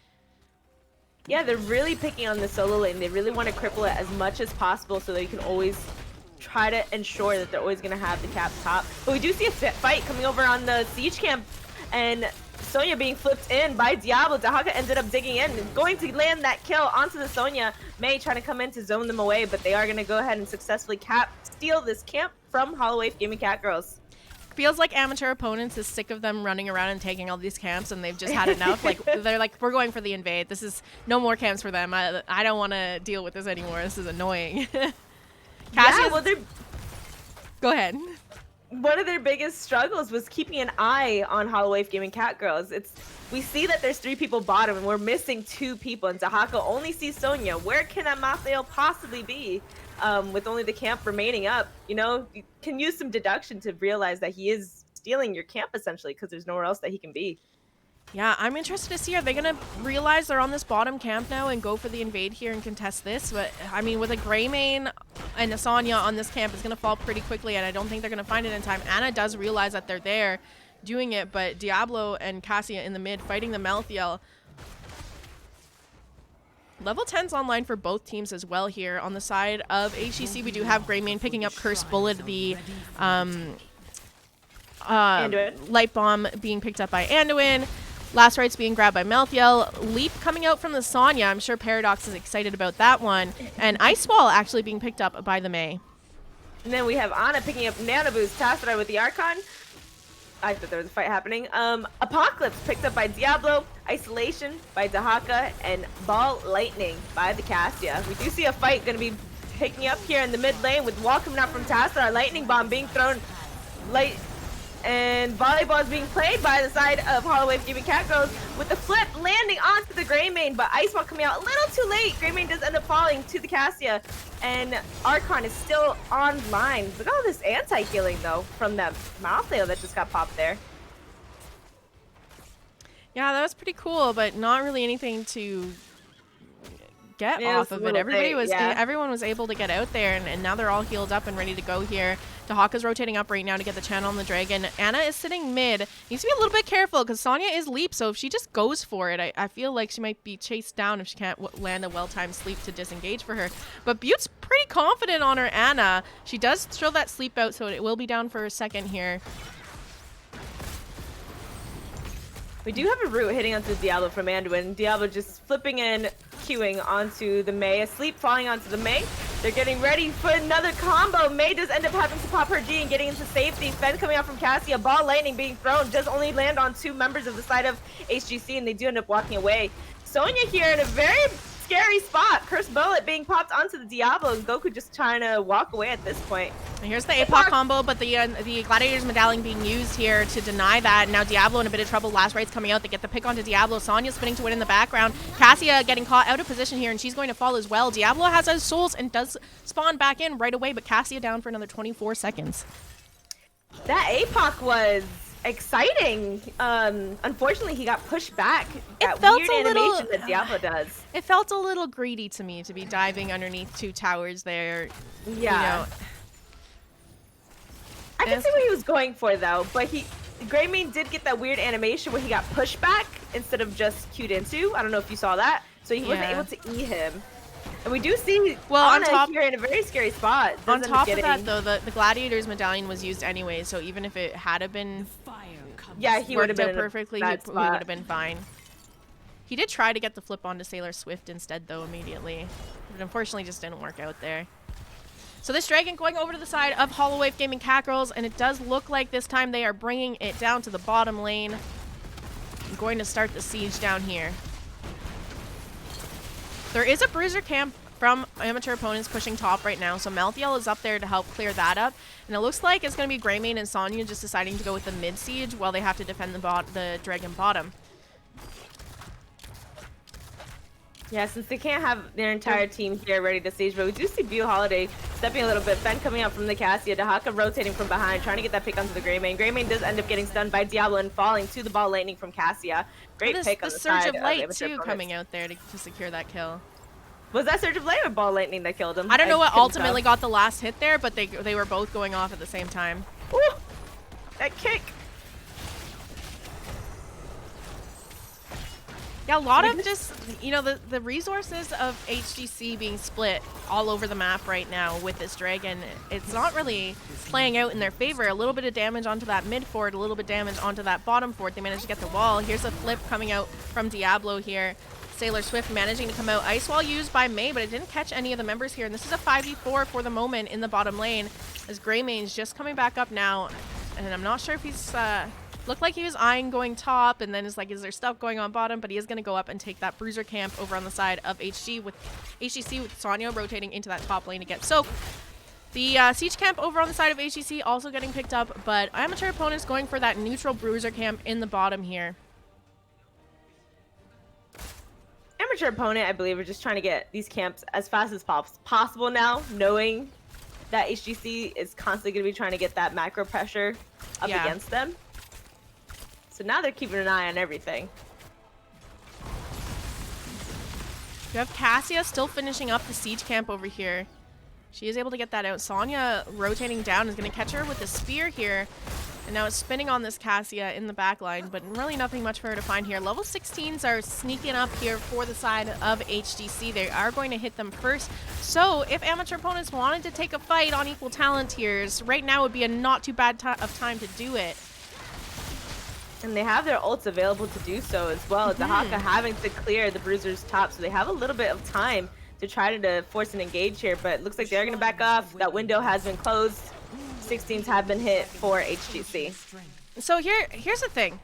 Yeah, they're really picking on the solo lane. They really want to cripple it as much as possible so they can always try to ensure that they're always going to have the cap top. But we do see a fight coming over on the siege camp, and Sonya being flipped in by Diablo. Dahaka ended up digging in and going to land that kill onto the Sonya. Mei trying to come in to zone them away, but they are going to go ahead and successfully steal this camp from Holowife Gaming Catgirls. Feels like amateur opponents is sick of them running around and taking all these camps, and they've just had enough. Like, they're like, we're going for the invade. This is no more camps for them. I don't want to deal with this anymore. This is annoying. Yeah, well, go ahead. One of their biggest struggles was keeping an eye on Holowife Gaming Catgirls. We see that there's 3 people bottom, and we're missing 2 people, and Dahaka only sees Sonya. Where can that Malthael possibly be with only the camp remaining up? You know, you can use some deduction to realize that he is stealing your camp, essentially, because there's nowhere else that he can be. Yeah, I'm interested to see, are they going to realize they're on this bottom camp now and go for the invade here and contest this? But, I mean, with a Greymane and a Sonya on this camp, it's going to fall pretty quickly, and I don't think they're going to find it in time. Anna does realize that they're there doing it, but Diablo and Cassia in the mid fighting the Malthael. Level 10's online for both teams as well here. On the side of HGC, we do have Greymane picking up Curse Bullet, the Light Bomb being picked up by Anduin. Last Rites being grabbed by Malthael. Leap coming out from the Sonya. I'm sure Paradox is excited about that one. And Ice Wall actually being picked up by the Mei. And then we have Ana picking up Nano Boost. Tassadar with the Archon. I thought there was a fight happening. Apocalypse picked up by Diablo. Isolation by Dahaka. And Ball Lightning by the Cassia. We do see a fight going to be picking up here in the mid lane with Wall coming out from Tassadar. Lightning Bomb being thrown. And volleyball is being played by the side of Holowife Gaming Catgirls with the flip landing onto the Greymane, but Iceball coming out a little too late. Greymane does end up falling to the Cassia, and Archon is still online. Look at all this anti-healing, though, from that Malthael that just got popped there. Yeah, that was pretty cool, but not really anything to get off of it. Everyone was able to get out there, and now they're all healed up and ready to go here. Dahaka's rotating up right now to get the channel on the dragon. Anna is sitting mid. Needs to be a little bit careful because Sonya is leap, so if she just goes for it, I feel like she might be chased down if she can't land a well-timed sleep to disengage for her. But Butte's pretty confident on her Anna. She does throw that sleep out, so it will be down for a second here. We do have a root hitting onto Diablo from Anduin. Diablo just flipping and queuing onto the Mei. A sleep falling onto the Mei. They're getting ready for another combo. May does end up having to pop her G and getting into safety. Fen coming out from Cassia. Ball lightning being thrown. Does only land on 2 members of the side of HGC, and they do end up walking away. Sonya here in a very scary spot. Curse bullet being popped onto the Diablo, and Goku just trying to walk away at this point. And here's the APOC combo, but the Gladiator's medallion being used here to deny that. Now Diablo in a bit of trouble. Last Right's coming out. They get the pick onto Diablo. Sonya spinning to win in the background. Cassia getting caught out of position here, and she's going to fall as well. Diablo has his souls and does spawn back in right away, but Cassia down for another 24 seconds. That APOC was exciting. Unfortunately, he got pushed back. That weird animation that Diablo does. It felt a little greedy to me to be diving underneath 2 towers there. Yeah. You know. I can see what he was going for though, but Greymane did get that weird animation where he got pushed back instead of just queued into. I don't know if you saw that. So he wasn't able to E him. And we do see Anna here in a very scary spot. On top of that though, the Gladiator's medallion was used anyway, so even if it had been he would have been perfectly, he would have been fine. He did try to get the flip onto Sailor Swift instead though immediately. But unfortunately just didn't work out there. So this Dragon going over to the side of Holowife Gaming Catgirls, and it does look like this time they are bringing it down to the bottom lane. I'm going to start the siege down here. There is a bruiser camp from amateur opponents pushing top right now, so Malthael is up there to help clear that up. And it looks like it's going to be Greymane and Sonya just deciding to go with the mid siege while they have to defend the Dragon bottom. Yeah, since they can't have their entire team here ready to siege, but we do see Beau Holiday stepping a little bit. Fen coming out from the Cassia. Dahaka rotating from behind, trying to get that pick onto the Greymane. Greymane does end up getting stunned by Diablo and falling to the ball lightning from Cassia. Great pick on the side Surge of Light too opponents. coming out there to secure that kill. Was that Surge of Light or ball lightning that killed him? I don't know what ultimately got the last hit there, but they were both going off at the same time. Ooh, that kick. Yeah, a lot of just, you know, the resources of HGC being split all over the map right now with this Dragon. It's not really playing out in their favor. A little bit of damage onto that mid fort, a little bit of damage onto that bottom fort. They managed to get the wall. Here's a flip coming out from Diablo here. Sailor Swift managing to come out. Ice Wall used by May, but it didn't catch any of the members here. And this is a 5v4 for the moment in the bottom lane as Greymane's just coming back up now. And I'm not sure if he's... looked like he was eyeing going top, and then is like, is there stuff going on bottom? But he is going to go up and take that bruiser camp over on the side of HGC with Sonya rotating into that top lane again. So the siege camp over on the side of HGC also getting picked up, but amateur opponents going for that neutral bruiser camp in the bottom here. Amateur opponent, I believe, are just trying to get these camps as fast as possible now, knowing that HGC is constantly going to be trying to get that macro pressure up against them. So now they're keeping an eye on everything. You have Cassia still finishing up the siege camp over here. She is able to get that out. Sonya rotating down is going to catch her with a spear here. And now it's spinning on this Cassia in the back line, but really nothing much for her to find here. Level 16s are sneaking up here for the side of HGC. They are going to hit them first. So if amateur opponents wanted to take a fight on equal talent tiers, right now would be a not too bad of time to do it. And they have their ults available to do so as well. Dahaka having to clear the Bruiser's top, so they have a little bit of time to try to force an engage here, but it looks like they're going to back off. That window has been closed. 16s have been hit for HGC. So here's the thing.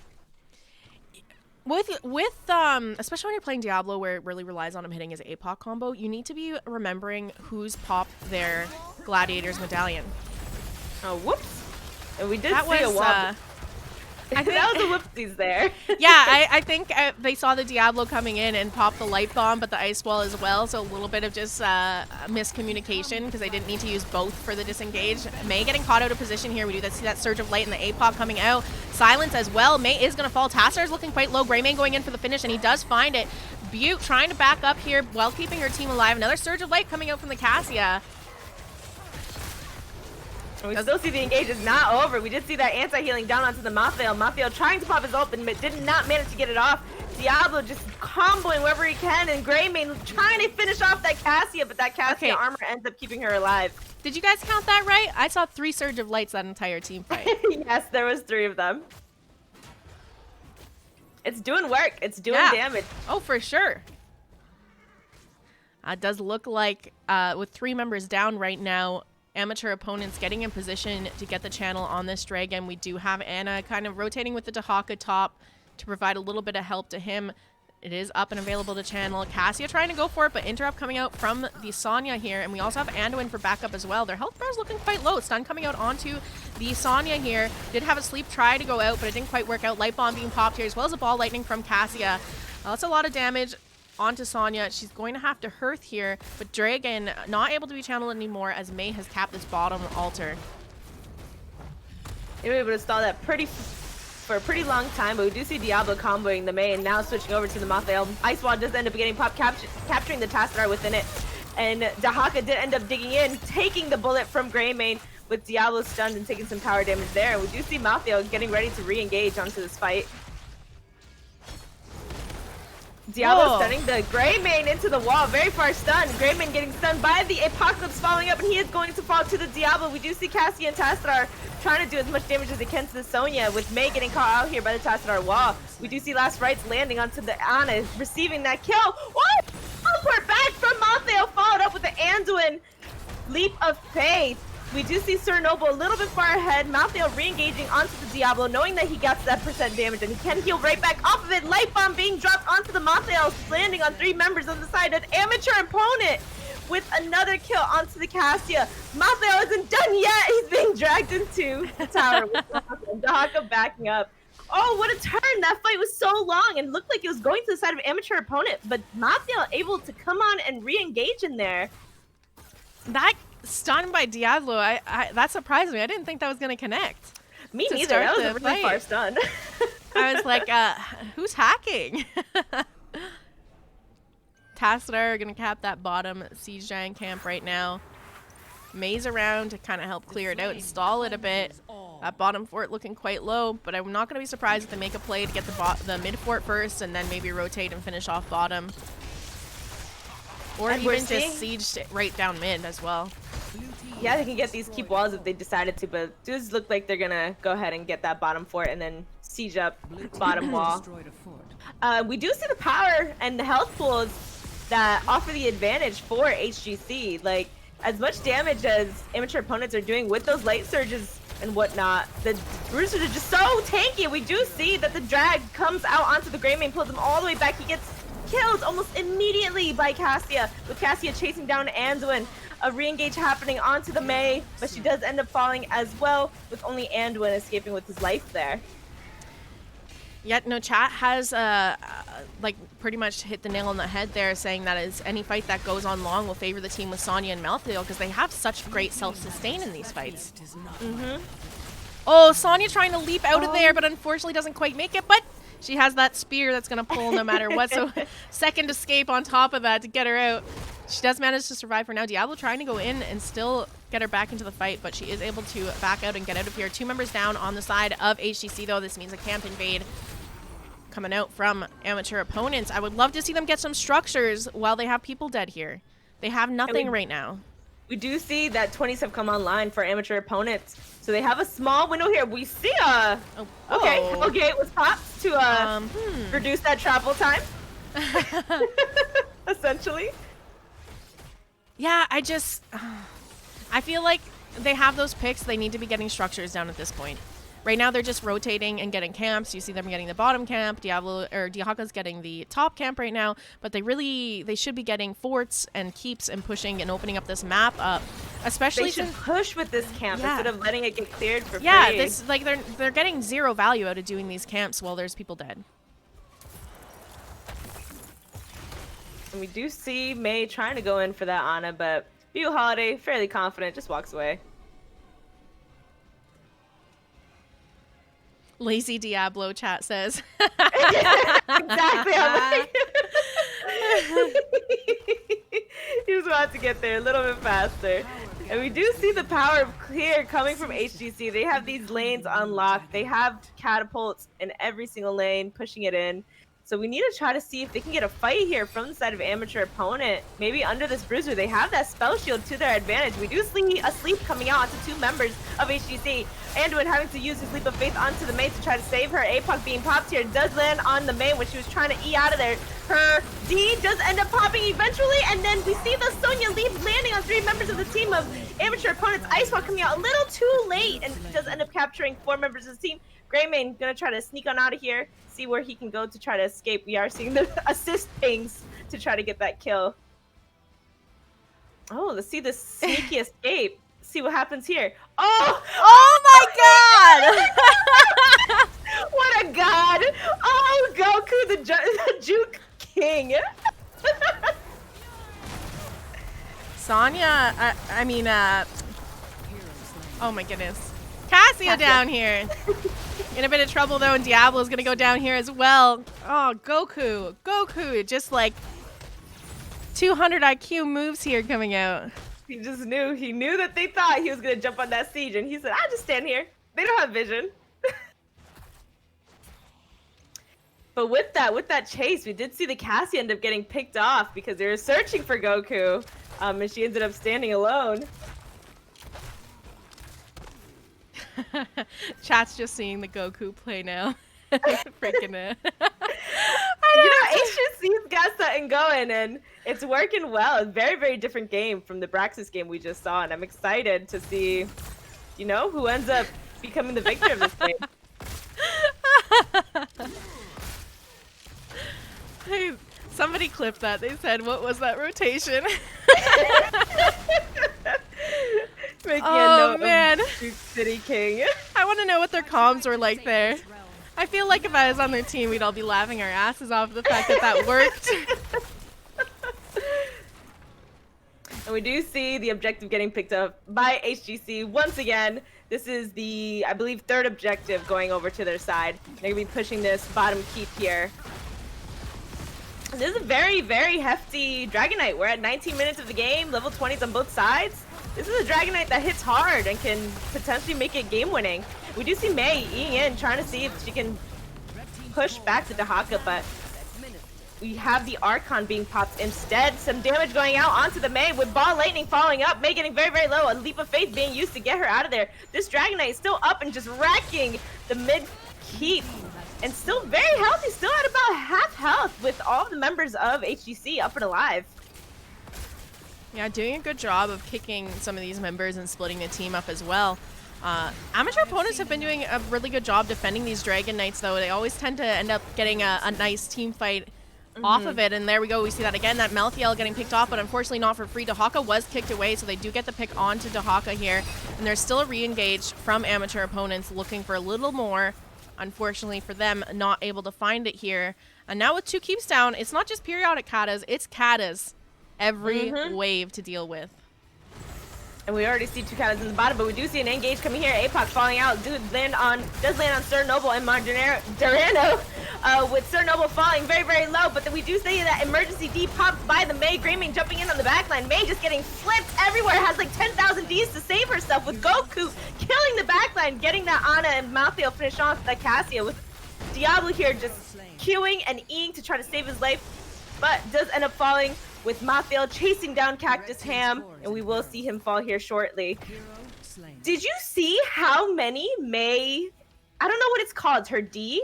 With especially when you're playing Diablo, where it really relies on him hitting his APOC combo, you need to be remembering who's popped their Gladiator's medallion. Oh, whoops. And we did that see a wall. I think that was a whoopsies there. Yeah, I think they saw the Diablo coming in and popped the light bomb, but the ice wall as well. So a little bit of just miscommunication because they didn't need to use both for the disengage. May getting caught out of position here. We do see that surge of light and the APOC coming out. Silence as well. May is going to fall. Tasser is looking quite low. Greymane going in for the finish, and he does find it. Butte trying to back up here while keeping her team alive. Another surge of light coming out from the Cassia. We still see the engage is not over. We did see that anti-healing down onto the Malthael. Malthael trying to pop his ult, but did not manage to get it off. Diablo just comboing wherever he can, and Greymane trying to finish off that Cassia, but that Cassia armor ends up keeping her alive. Did you guys count that right? I saw 3 surge of lights that entire team fight. Yes, there was 3 of them. It's doing work. It's doing damage. Oh, for sure. Does look like with 3 members down right now, amateur opponents getting in position to get the channel on this dragon. We do have Anna kind of rotating with the Dahaka top to provide a little bit of help to him. It is up and available to channel. Cassia trying to go for it, but interrupt coming out from the Sonya here. And we also have Anduin for backup as well. Their health bar is looking quite low. Stun coming out onto the Sonya here. Did have a sleep try to go out, but it didn't quite work out. Light bomb being popped here, as well as a ball lightning from Cassia. That's a lot of damage onto Sonya. She's going to have to hearth here, but Dragon not able to be channeled anymore as Mei has capped this bottom altar. They were able to stall that for a pretty long time, but we do see Diablo comboing the Mei and now switching over to the Malthael. Ice Wall does end up getting popped, capturing the Tassadar within it. And Dahaka did end up digging in, taking the bullet from Greymane with Diablo stunned and taking some tower damage there. And we do see Malthael getting ready to re-engage onto this fight. Diablo stunning the Greymane into the wall, very far stunned. Greymane getting stunned by the Apocalypse following up, and he is going to fall to the Diablo. We do see Cassie and Tassadar trying to do as much damage as they can to the Sonya, with Mei getting caught out here by the Tassadar wall. We do see Last Rites landing onto the Ana, receiving that kill. What? Teleport back from Malthael, followed up with the Anduin Leap of Faith. We do see Sir Noble a little bit far ahead. Malthael re-engaging onto the Diablo, knowing that he gets that % damage, and he can heal right back off of it. Light bomb being dropped onto the Malthael, landing on 3 members on the side. An amateur opponent with another kill onto the Cassia. Malthael isn't done yet. He's being dragged into the tower with Dahaka backing up. Oh, what a turn. That fight was so long and looked like it was going to the side of amateur opponent, but Malthael able to come on and re-engage in there. That stun by Diablo, that surprised me. I didn't think that was going to connect. Me neither. That was a really far stun. I was like, who's hacking? Tassadar are going to cap that bottom Siege Giant camp right now. Maze around to kind of help clear it out and stall it a bit. That bottom fort looking quite low, but I'm not going to be surprised if they make a play to get the mid fort first and then maybe rotate and finish off bottom. Or and even just siege right down mid as well. Yeah, they can get these keep walls if they decided to, but does look like they're gonna go ahead and get that bottom fort and then siege up bottom wall. We do see the power and the health pools that offer the advantage for HGC. Like, as much damage as amateur opponents are doing with those light surges and whatnot, the Bruisers are just so tanky. We do see that the drag comes out onto the Greymane, pulls him all the way back. He gets killed almost immediately by Cassia, with Cassia chasing down Anduin. A re-engage happening onto the Mei, but she does end up falling as well, with only Anduin escaping with his life there. Yet no, chat has like pretty much hit the nail on the head there, saying that is any fight that goes on long will favor the team with Sonya and Malthael because they have such great self-sustain in these fights. Oh, Sonya trying to leap out of there, but unfortunately doesn't quite make it, but she has that spear that's going to pull no matter what, so second escape on top of that to get her out. She does manage to survive for now. Diablo trying to go in and still get her back into the fight, but she is able to back out and get out of here. 2 members down on the side of HGC, though. This means a camp invade coming out from amateur opponents. I would love to see them get some structures while they have people dead here. They have nothing right now. We do see that 20s have come online for amateur opponents, so they have a small window here. We see okay, Hellgate was popped to reduce that travel time, essentially. Yeah, I feel like they have those picks. They need to be getting structures down at this point. Right now, they're just rotating and getting camps. You see them getting the bottom camp. Dahaka's getting the top camp right now. But they should be getting forts and keeps and pushing and opening up this map up. Especially they should push with this camp instead of letting it get cleared for free. Yeah, they're getting 0 value out of doing these camps while there's people dead. And we do see Mei trying to go in for that Ana, but View Holiday, fairly confident, just walks away. Lazy Diablo, chat says. Exactly. He was about to get there a little bit faster. And we do see the power of clear coming from HGC. They have these lanes unlocked. They have catapults in every single lane, pushing it in. So we need to try to see if they can get a fight here from the side of amateur opponent. Maybe under this bruiser, they have that spell shield to their advantage. We do see a sleep coming out onto 2 members of HGC. Anduin having to use his leap of faith onto the Mei to try to save her. APOC being popped here does land on the Mei when she was trying to E out of there. Her D does end up popping eventually, and then we see the Sonya leap landing on 3 members of the team of amateur opponents. Icewalk coming out a little too late and does end up capturing 4 members of the team. Greymane gonna try to sneak on out of here, see where he can go to try to escape. We are seeing the assist pings to try to get that kill. Oh, let's see the sneaky escape. See what happens here. Oh! Oh my god! What a god! Oh, Goku, the Juke King. Sonya, oh my goodness. Cassia down here. In a bit of trouble though, and Diablo's gonna go down here as well. Oh, Goku, just like 200 IQ moves here coming out. He just knew. He knew that they thought he was gonna jump on that siege, and he said, "I just stand here. They don't have vision." But with that chase, we did see the Cassie end up getting picked off because they were searching for Goku, and she ended up standing alone. Chat's just seeing the Goku play now. Freaking it. HGC's got something going, and it's working well. It's a very, very different game from the Braxis game we just saw, and I'm excited to see, who ends up becoming the victor of this game. Hey, somebody clipped that. They said, "What was that rotation?" Making Oh, a note man. of Duke City King. I want to know what their comms were like there. I feel like if I was on their team, we'd all be laughing our asses off at the fact that that worked. And we do see the objective getting picked up by HGC once again. This is the, I believe, 3rd objective going over to their side. They're going to be pushing this bottom keep here. And this is a very, very hefty Dragonite. We're at 19 minutes of the game, level 20s on both sides. This is a Dragonite that hits hard and can potentially make it game-winning. We do see Mei eating in, trying to see if she can push back the Dahaka, but we have the Archon being popped instead. Some damage going out onto the Mei with Ball Lightning following up. Mei getting very, very low. A Leap of Faith being used to get her out of there. This Dragonite is still up and just wrecking the mid-keep. And still very healthy, still at about half health with all the members of HGC up and alive. Yeah, doing a good job of kicking some of these members and splitting the team up as well. Amateur opponents have been doing a really good job defending these Dragon Knights, though. They always tend to end up getting a nice team fight off of it, and there we go. We see that again, that Malthael getting picked off, but unfortunately not for free. Dahaka was kicked away, so they do get the pick onto Dahaka here, and there's still a re-engage from amateur opponents looking for a little more. Unfortunately for them, not able to find it here. And now with 2 keeps down, it's not just periodic katas, it's katas every wave to deal with. And we already see 2 katas in the bottom, but we do see an engage coming here. Apoc falling out. Does land on Sir Noble and Durano, with Sir Noble falling very, very low. But then we do see that emergency D popped by the Mei. Greymane jumping in on the backline. Mei just getting flipped everywhere. Has like 10,000 Ds to save herself, with Goku killing the backline, getting that Ana and Malthael finish off that Cassia, with Diablo here just queuing and eating to try to save his life, but does end up falling, with Malthael chasing down Cactus Ham, and we will see him fall here shortly. Did you see how many Mei, I don't know what it's called, her D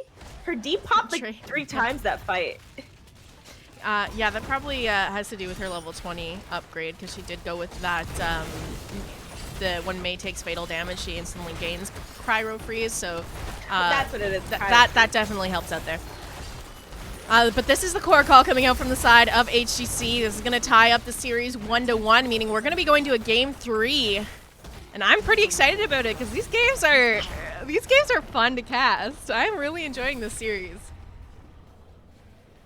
popped like 3 times that fight. Yeah, that probably has to do with her level 20 upgrade, because she did go with that, when Mei takes fatal damage, she instantly gains Cryo Freeze, so that's what it is. That definitely helps out there. But this is the core call coming out from the side of HGC. This is going to tie up the series 1-1, meaning we're going to be going to a game 3. And I'm pretty excited about it because these games are fun to cast. I'm really enjoying this series.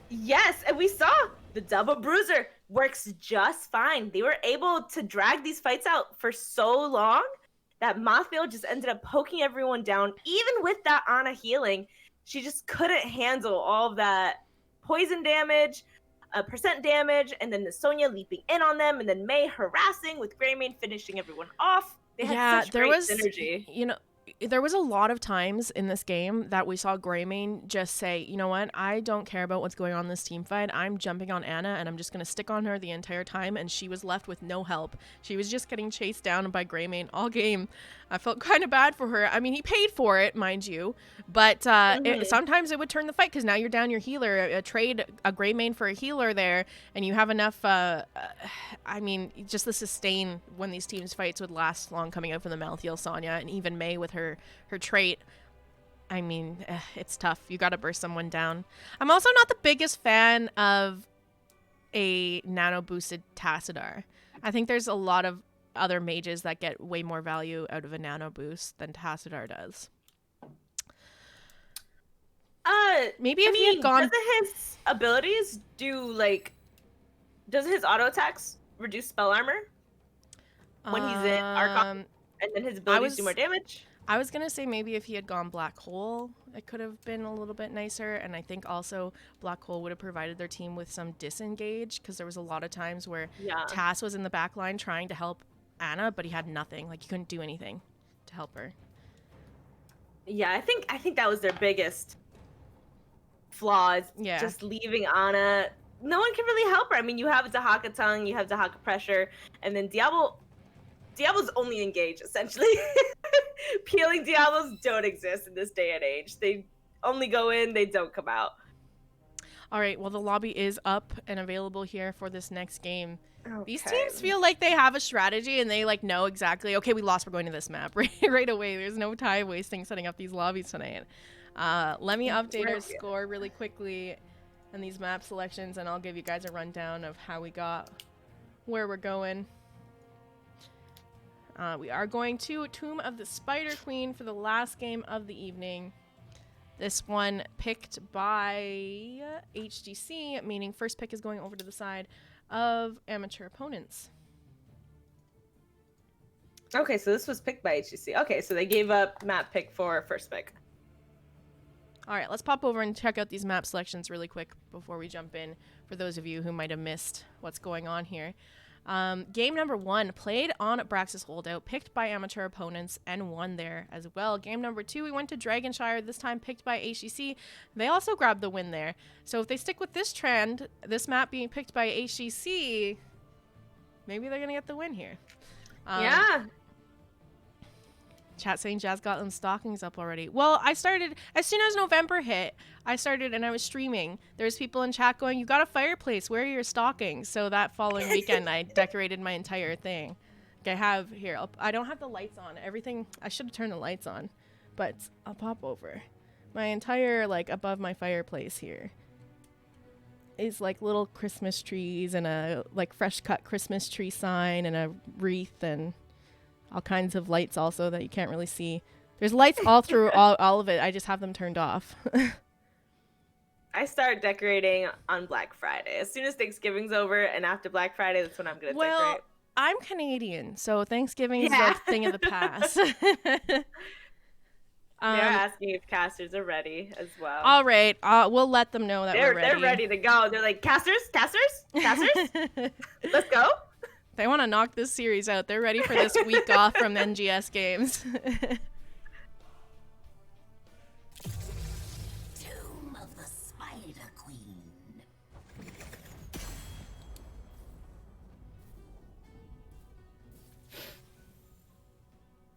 Yes, and we saw the double bruiser works just fine. They were able to drag these fights out for so long that Malthael just ended up poking everyone down. Even with that Ana healing, she just couldn't handle all of that poison damage, percent damage, and then the Sonya leaping in on them, and then Mei harassing, with Greymane finishing everyone off. They had such great synergy. There was a lot of times in this game that we saw Greymane just say, you know what, I don't care about what's going on in this team fight. I'm jumping on Ana, and I'm just going to stick on her the entire time, and she was left with no help. She was just getting chased down by Greymane all game. I felt kind of bad for her. I mean, he paid for it, mind you, but sometimes it would turn the fight because now you're down your healer. Trade a Grey Mane for a healer there, and you have enough. I mean, just the sustain when these teams fights would last long coming out from the Malthael Sonya, and even Mei with her trait. I mean, it's tough. You got to burst someone down. I'm also not the biggest fan of a nano boosted Tassadar. I think there's a lot of other mages that get way more value out of a nano boost than Tassadar does. Maybe if he had gone. Doesn't his abilities do like? Doesn't his auto attacks reduce spell armor when he's in Archon, and then his abilities do more damage? I was gonna say maybe if he had gone Black Hole, it could have been a little bit nicer. And I think also Black Hole would have provided their team with some disengage because there was a lot of times where Tass was in the back line trying to help Anna, but he had nothing. Like he couldn't do anything to help her. Yeah, I think that was their biggest flaws. Yeah, just leaving Anna. No one can really help her. I mean, you have Dahaka Tongue, you have Dahaka Pressure, and then Diablo's only engaged essentially. Peeling Diablos don't exist in this day and age. They only go in, they don't come out. All right, well, the lobby is up and available here for this next game. Okay. These teams feel like they have a strategy and they like know exactly, okay, we lost, we're going to this map right away. There's no time wasting setting up these lobbies tonight. Let me update our score really quickly and these map selections, and I'll give you guys a rundown of how we got where we're going. We are going to Tomb of the Spider Queen for the last game of the evening. This one picked by HGC, meaning first pick is going over to the side of amateur opponents. Okay, so this was picked by HGC. Okay, so they gave up map pick for first pick. All right, let's pop over and check out these map selections really quick before we jump in for those of you who might have missed what's going on here. Game number 1 played on Braxis Holdout, picked by amateur opponents and won there as well. Game number 2, we went to Dragonshire, this time picked by HGC. They also grabbed the win there. So if they stick with this trend, this map being picked by HGC, maybe they're going to get the win here. Yeah. Chat saying Jazz got them stockings up already. Well, I started as soon as November hit. I started and I was streaming. There's people in chat going, "You got a fireplace? Where are your stockings?" So that following weekend, I decorated my entire thing. Okay, I have here. I don't have the lights on. Everything. I should have turned the lights on, but I'll pop over. My entire like above my fireplace here is like little Christmas trees and a like fresh cut Christmas tree sign and a wreath and all kinds of lights also that you can't really see. There's lights all through all of it. I just have them turned off. I start decorating on Black Friday. As soon as Thanksgiving's over and after Black Friday, that's when I'm going to decorate. Well, I'm Canadian, so Thanksgiving is a thing of the past. They're asking if casters are ready as well. All right. We'll let them know that we're ready. They're ready to go. They're like, casters? Let's go. They want to knock this series out. They're ready for this week off from NGS games. Tomb of the Spider Queen.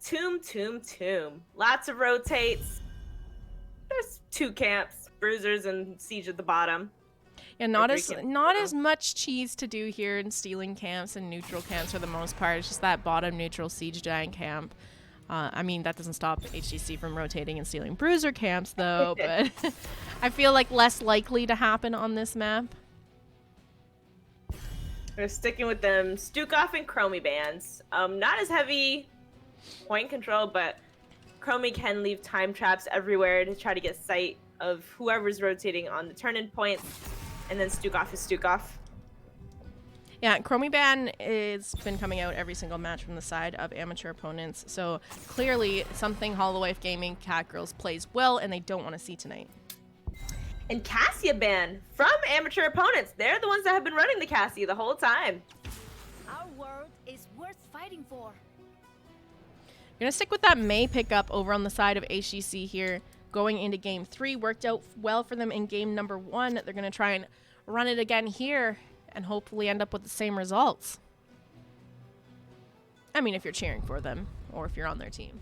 Tomb. Lots of rotates. There's 2 camps, Bruisers and Siege at the bottom. Yeah, not as much cheese to do here in stealing camps and neutral camps for the most part. It's just that bottom neutral Siege Giant camp. I mean, that doesn't stop HGC from rotating and stealing Bruiser camps, though, but I feel like less likely to happen on this map. We're sticking with them Stukov and Chromie bands. Not as heavy point control, but Chromie can leave time traps everywhere to try to get sight of whoever's rotating on the turn-in points. And then Stukov is Stukov. Yeah, Chromie Ban has been coming out every single match from the side of amateur opponents. So clearly something Holowife Gaming Catgirls plays well and they don't want to see tonight. And Cassia ban from amateur opponents. They're the ones that have been running the Cassia the whole time. Our world is worth fighting for. You're going to stick with that Mei pickup over on the side of HGC here. Going into game 3, worked out well for them in game number 1. They're going to try and run it again here and hopefully end up with the same results. I mean, if you're cheering for them. or if you're on their team.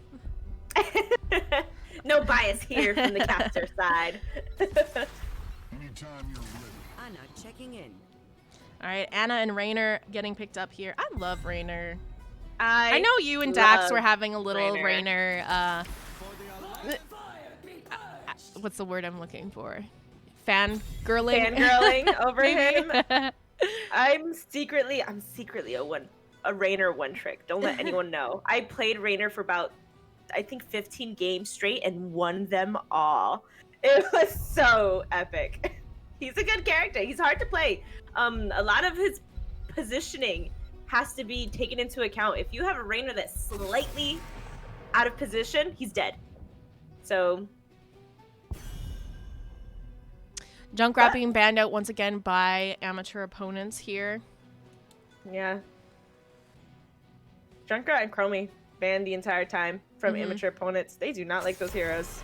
No bias here from the caster side. Anytime you're ready. Anna checking in. All right, Anna and Raynor getting picked up here. I love Raynor. I know you and Dax love were having a little Raynor. Raynor. What's the word I'm looking for? Fangirling over Maybe. him. I'm secretly a Raynor one trick. Don't let anyone know. I played Raynor for about, I think, 15 games straight and won them all. It was so epic. He's a good character. He's hard to play. A lot of his positioning has to be taken into account. If you have a Raynor that's slightly out of position, he's dead. So Junkrat being banned out once again by amateur opponents here. yeah. Junkrat and Chromie banned the entire time from amateur opponents. They do not like those heroes.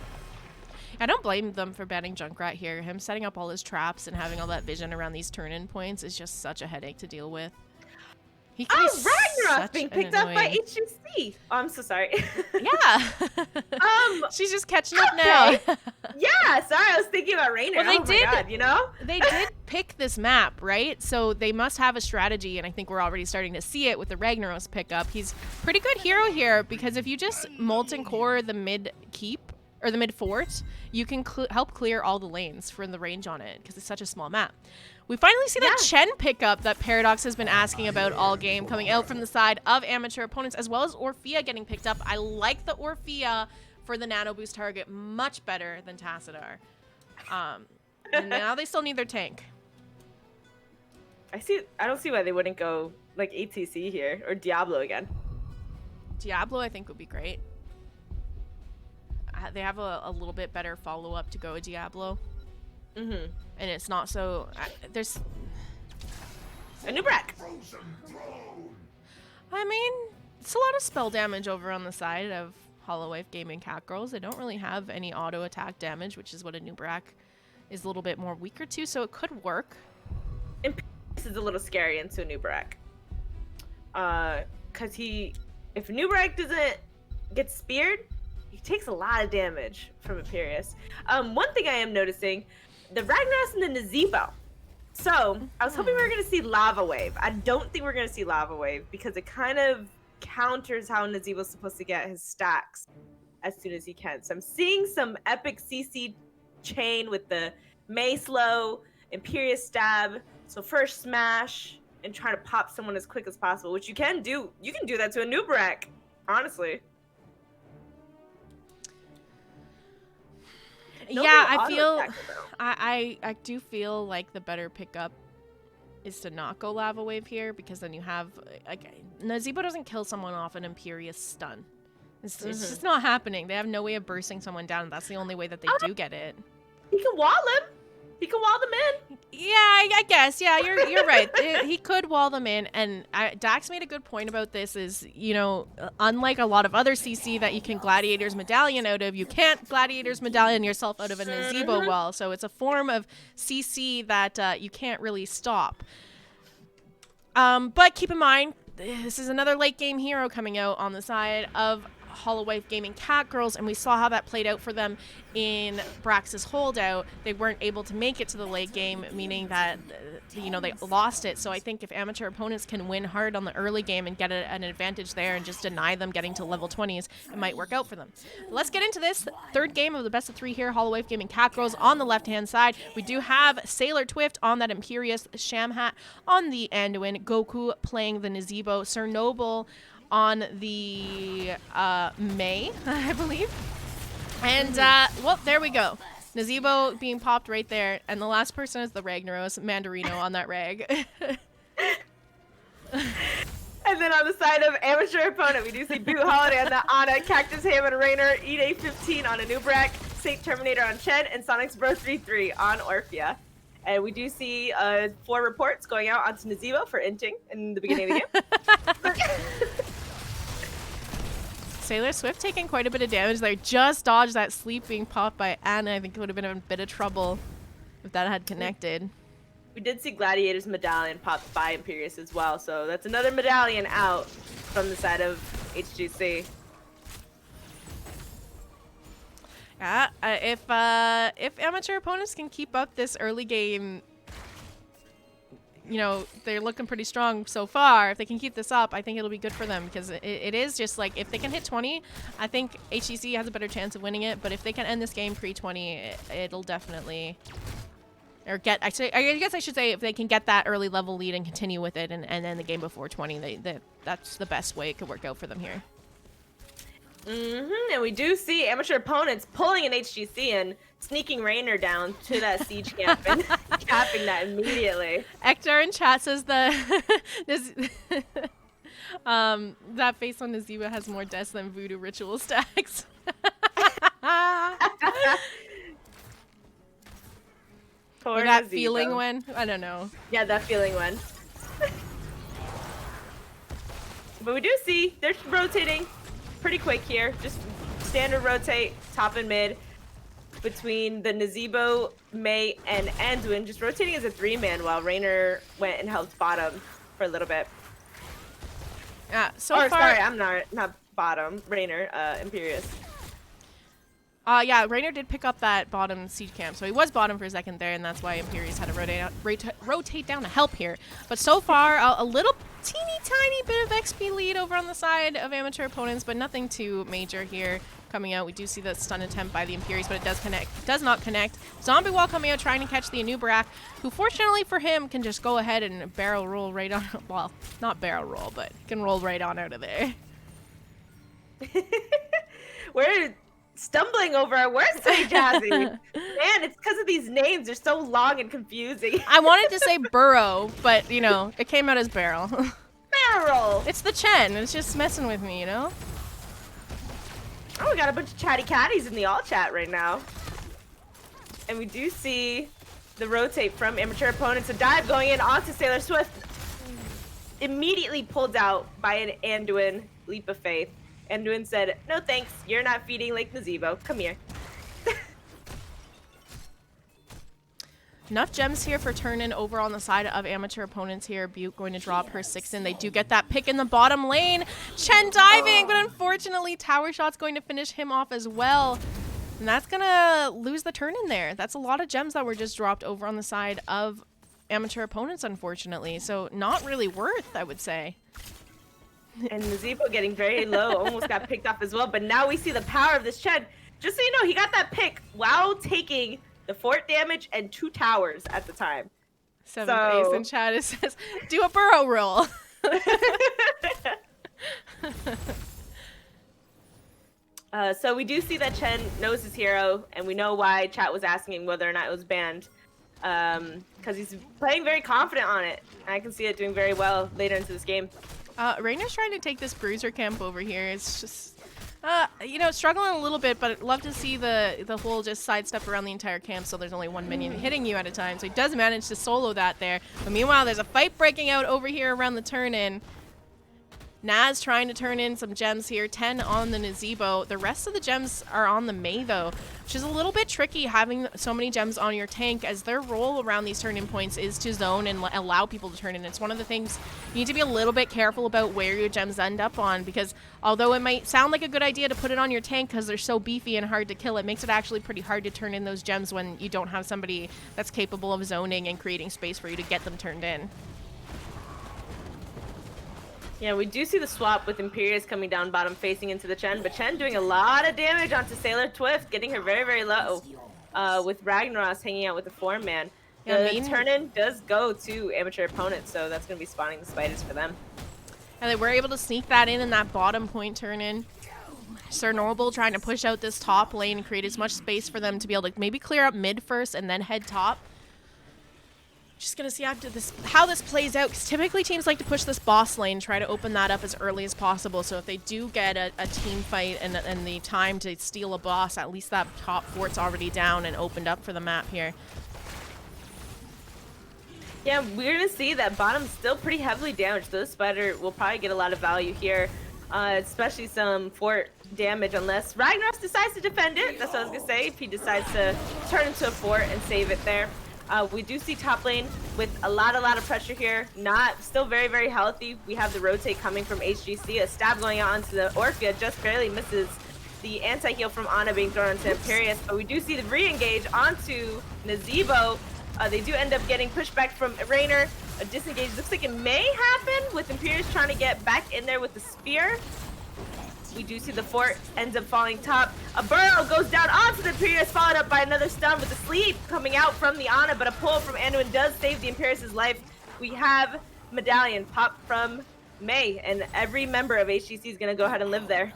I don't blame them for banning Junkrat here. Him setting up all his traps and having all that vision around these turn-in points is just such a headache to deal with. He can be Ragnarok such being an picked up by annoying- HGC. Oh, I'm so sorry. Yeah. She's just catching up okay. now. Yeah, sorry, I was thinking about Raynor. Well, they oh did- my god, you know? They did pick this map, right? So they must have a strategy, and I think we're already starting to see it with the Ragnaros pickup. He's pretty good hero here, because if you just molten core the mid keep, or the mid fort, you can help clear all the lanes from the range on it, because it's such a small map. We finally see that Chen pickup that Paradox has been asking about all game, coming out from the side of amateur opponents, as well as Orphea getting picked up. I like the Orphea for the nano boost target much better than Tassadar. And now they still need their tank. I don't see why they wouldn't go like ATC here or Diablo again. Diablo, I think, would be great. They have a little bit better follow-up to go with Diablo. Mm-hmm. And it's not so... there's... A new Brack. I mean, it's a lot of spell damage over on the side of Holowife Gaming Catgirls. They don't really have any auto attack damage, which is what a new Brack is a little bit more weaker to, so it could work. This is a little scary into a new Brack. Because if new Brack doesn't get speared, he takes a lot of damage from Imperius. One thing I am noticing, the Ragnaros and the Nazebo. So, I was hoping we were going to see Lava Wave. I don't think we're going to see Lava Wave because it kind of counters how Nazebo's supposed to get his stacks as soon as he can. So I'm seeing some epic CC chain with the May Slow, Imperius Stab, so first smash, and try to pop someone as quick as possible, which you can do. You can do that to a new Brack, honestly. Yeah, I feel... I do feel like the better pickup is to not go Lava Wave here, because then you have... Like, Nazebo doesn't kill someone off an Imperius stun. It's just not happening. They have no way of bursting someone down. That's the only way that they do get it. He can wall him. He can wall them in. Yeah, I guess. Yeah, you're right. He could wall them in. And Dax made a good point about this is, you know, unlike a lot of other CC that you can Gladiator's Medallion out of, you can't Gladiator's Medallion yourself out of a Nazebo wall. So it's a form of CC that you can't really stop. But keep in mind, this is another late game hero coming out on the side of Holowife Gaming Catgirls, and we saw how that played out for them in Brax's holdout. They weren't able to make it to the late game, meaning that you know, they lost it. So I think if amateur opponents can win hard on the early game and get an advantage there and just deny them getting to level 20s, it might work out for them. Let's get into this third game of the best of three here. Holowife Gaming Catgirls on the left hand side. We do have Sailor Twift on that Imperius Sham Hat on the Anduin, Goku playing the Nazebo, Sir Noble on the May, I believe. And, well, there we go. Nazebo being popped right there. And the last person is the Ragnaros, Mandarino on that rag. And then on the side of amateur opponent, we do see Boot Holiday on the Ana, Cactus Ham and Raynor, Ide 15 on a new Brack, Saint Terminator on Chen, and Sonic's Bro 33 on Orphea. And we do see 4 reports going out onto Nazebo for inting in the beginning of the game. Sailor Swift taking quite a bit of damage there. Just dodged that sleep being popped by Anna. I think it would have been in a bit of trouble if that had connected. We did see Gladiator's Medallion popped by Imperius as well, so that's another medallion out from the side of HGC. Yeah, if amateur opponents can keep up this early game, you know, they're looking pretty strong so far. If they can keep this up, I think it'll be good for them because it is just like if they can hit 20, I think HGC has a better chance of winning it. But if they can end this game pre-20, it'll definitely, or get, I guess I should say if they can get that early level lead and continue with it and end the game before 20, that's the best way it could work out for them here. And we do see amateur opponents pulling an HGC and sneaking Rainer down to that siege camp and capping that immediately. Ektar in chat says that face on Naziba has more deaths than voodoo ritual stacks. Poor Or that Naziba. feeling when? I don't know. Yeah, that feeling when. But we do see they're rotating pretty quick here. Just standard rotate, top and mid, between the Nazeebo, Mei, and Anduin, just rotating as a 3-man while Rainer went and helped bottom for a little bit. So far, sorry, I'm not bottom. Rainer, Imperius. Yeah, Rainer did pick up that bottom siege camp, so he was bottom for a second there, and that's why Imperius had to rotate down to help here. But so far, a little teeny tiny bit of XP lead over on the side of amateur opponents, but nothing too major here coming out. We do see the stun attempt by the Imperius, but it does not connect. Zombie wall coming out trying to catch the Anubarak, who fortunately for him can just go ahead and barrel roll right on, well, not barrel roll, but can roll right on out of there. We're stumbling over our words today, Jazzy. Man, it's because of these names. They're so long and confusing. I wanted to say burrow, but, you know, it came out as barrel. Barrel! It's the Chen. It's just messing with me, you know? Oh, we got a bunch of chatty catties in the all chat right now. And we do see the rotate from amateur opponents. A dive going in onto Sailor Swift. Immediately pulled out by an Anduin leap of faith. Anduin said, "No thanks, you're not feeding Lake Nazeebo. Come here." Enough gems here for turn-in over on the side of amateur opponents here. Butte going to drop her 6 in. They do get that pick in the bottom lane. Chen diving, but unfortunately Tower Shot's going to finish him off as well. And that's going to lose the turn-in there. That's a lot of gems that were just dropped over on the side of amateur opponents, unfortunately. So not really worth, I would say. And Nazeebo getting very low, almost got picked off as well. But now we see the power of this Chen. Just so you know, he got that pick while taking the fort damage and 2 towers at the time. Seventh Ace in chat, it says, do a burrow roll. So we do see that Chen knows his hero, and we know why chat was asking whether or not it was banned. Because he's playing very confident on it. And I can see it doing very well later into this game. Reyna's trying to take this bruiser camp over here. It's just, you know, struggling a little bit, but I'd love to see the whole just sidestep around the entire camp so there's only one minion hitting you at a time. So he does manage to solo that there. But meanwhile, there's a fight breaking out over here around the turn-in. Naz trying to turn in some gems here. 10 on the Nazeebo. The rest of the gems are on the Mei, though, which is a little bit tricky having so many gems on your tank, as their role around these turn-in points is to zone and allow people to turn in. It's one of the things you need to be a little bit careful about where your gems end up on, because although it might sound like a good idea to put it on your tank because they're so beefy and hard to kill, it makes it actually pretty hard to turn in those gems when you don't have somebody that's capable of zoning and creating space for you to get them turned in. Yeah, we do see the swap with Imperius coming down bottom facing into the Chen, but Chen doing a lot of damage onto Sailor Twift, getting her very, very low, with Ragnaros hanging out with the 4-man. The turn-in does go to amateur opponents, so that's going to be spawning the spiders for them. And they were able to sneak that in that bottom point turn-in. Sir Noble trying to push out this top lane and create as much space for them to be able to maybe clear up mid first and then head top. Just gonna see how this plays out, because typically teams like to push this boss lane, try to open that up as early as possible, so if they do get a team fight and the time to steal a boss, at least that top fort's already down and opened up for the map here. Yeah, we're gonna see that bottom's still pretty heavily damaged, so this spider will probably get a lot of value here, especially some fort damage, unless Ragnaros decides to defend it. That's what I was gonna say, if he decides to turn into a fort and save it there. We do see top lane with a lot of pressure here. Still very, very healthy. We have the rotate coming from HGC. A stab going out onto the Orphea just barely misses the anti-heal from Ana being thrown onto Imperius, but we do see the re-engage onto Nazebo. They do end up getting pushed back from Raynor. A disengage looks like it may happen with Imperius trying to get back in there with the spear. We do see the fort ends up falling top. A burrow goes down onto the Imperius, followed up by another stun with the sleep coming out from the Ana, but a pull from Anduin does save the Imperius' life. We have Medallion pop from May, and every member of HGC is going to go ahead and live there.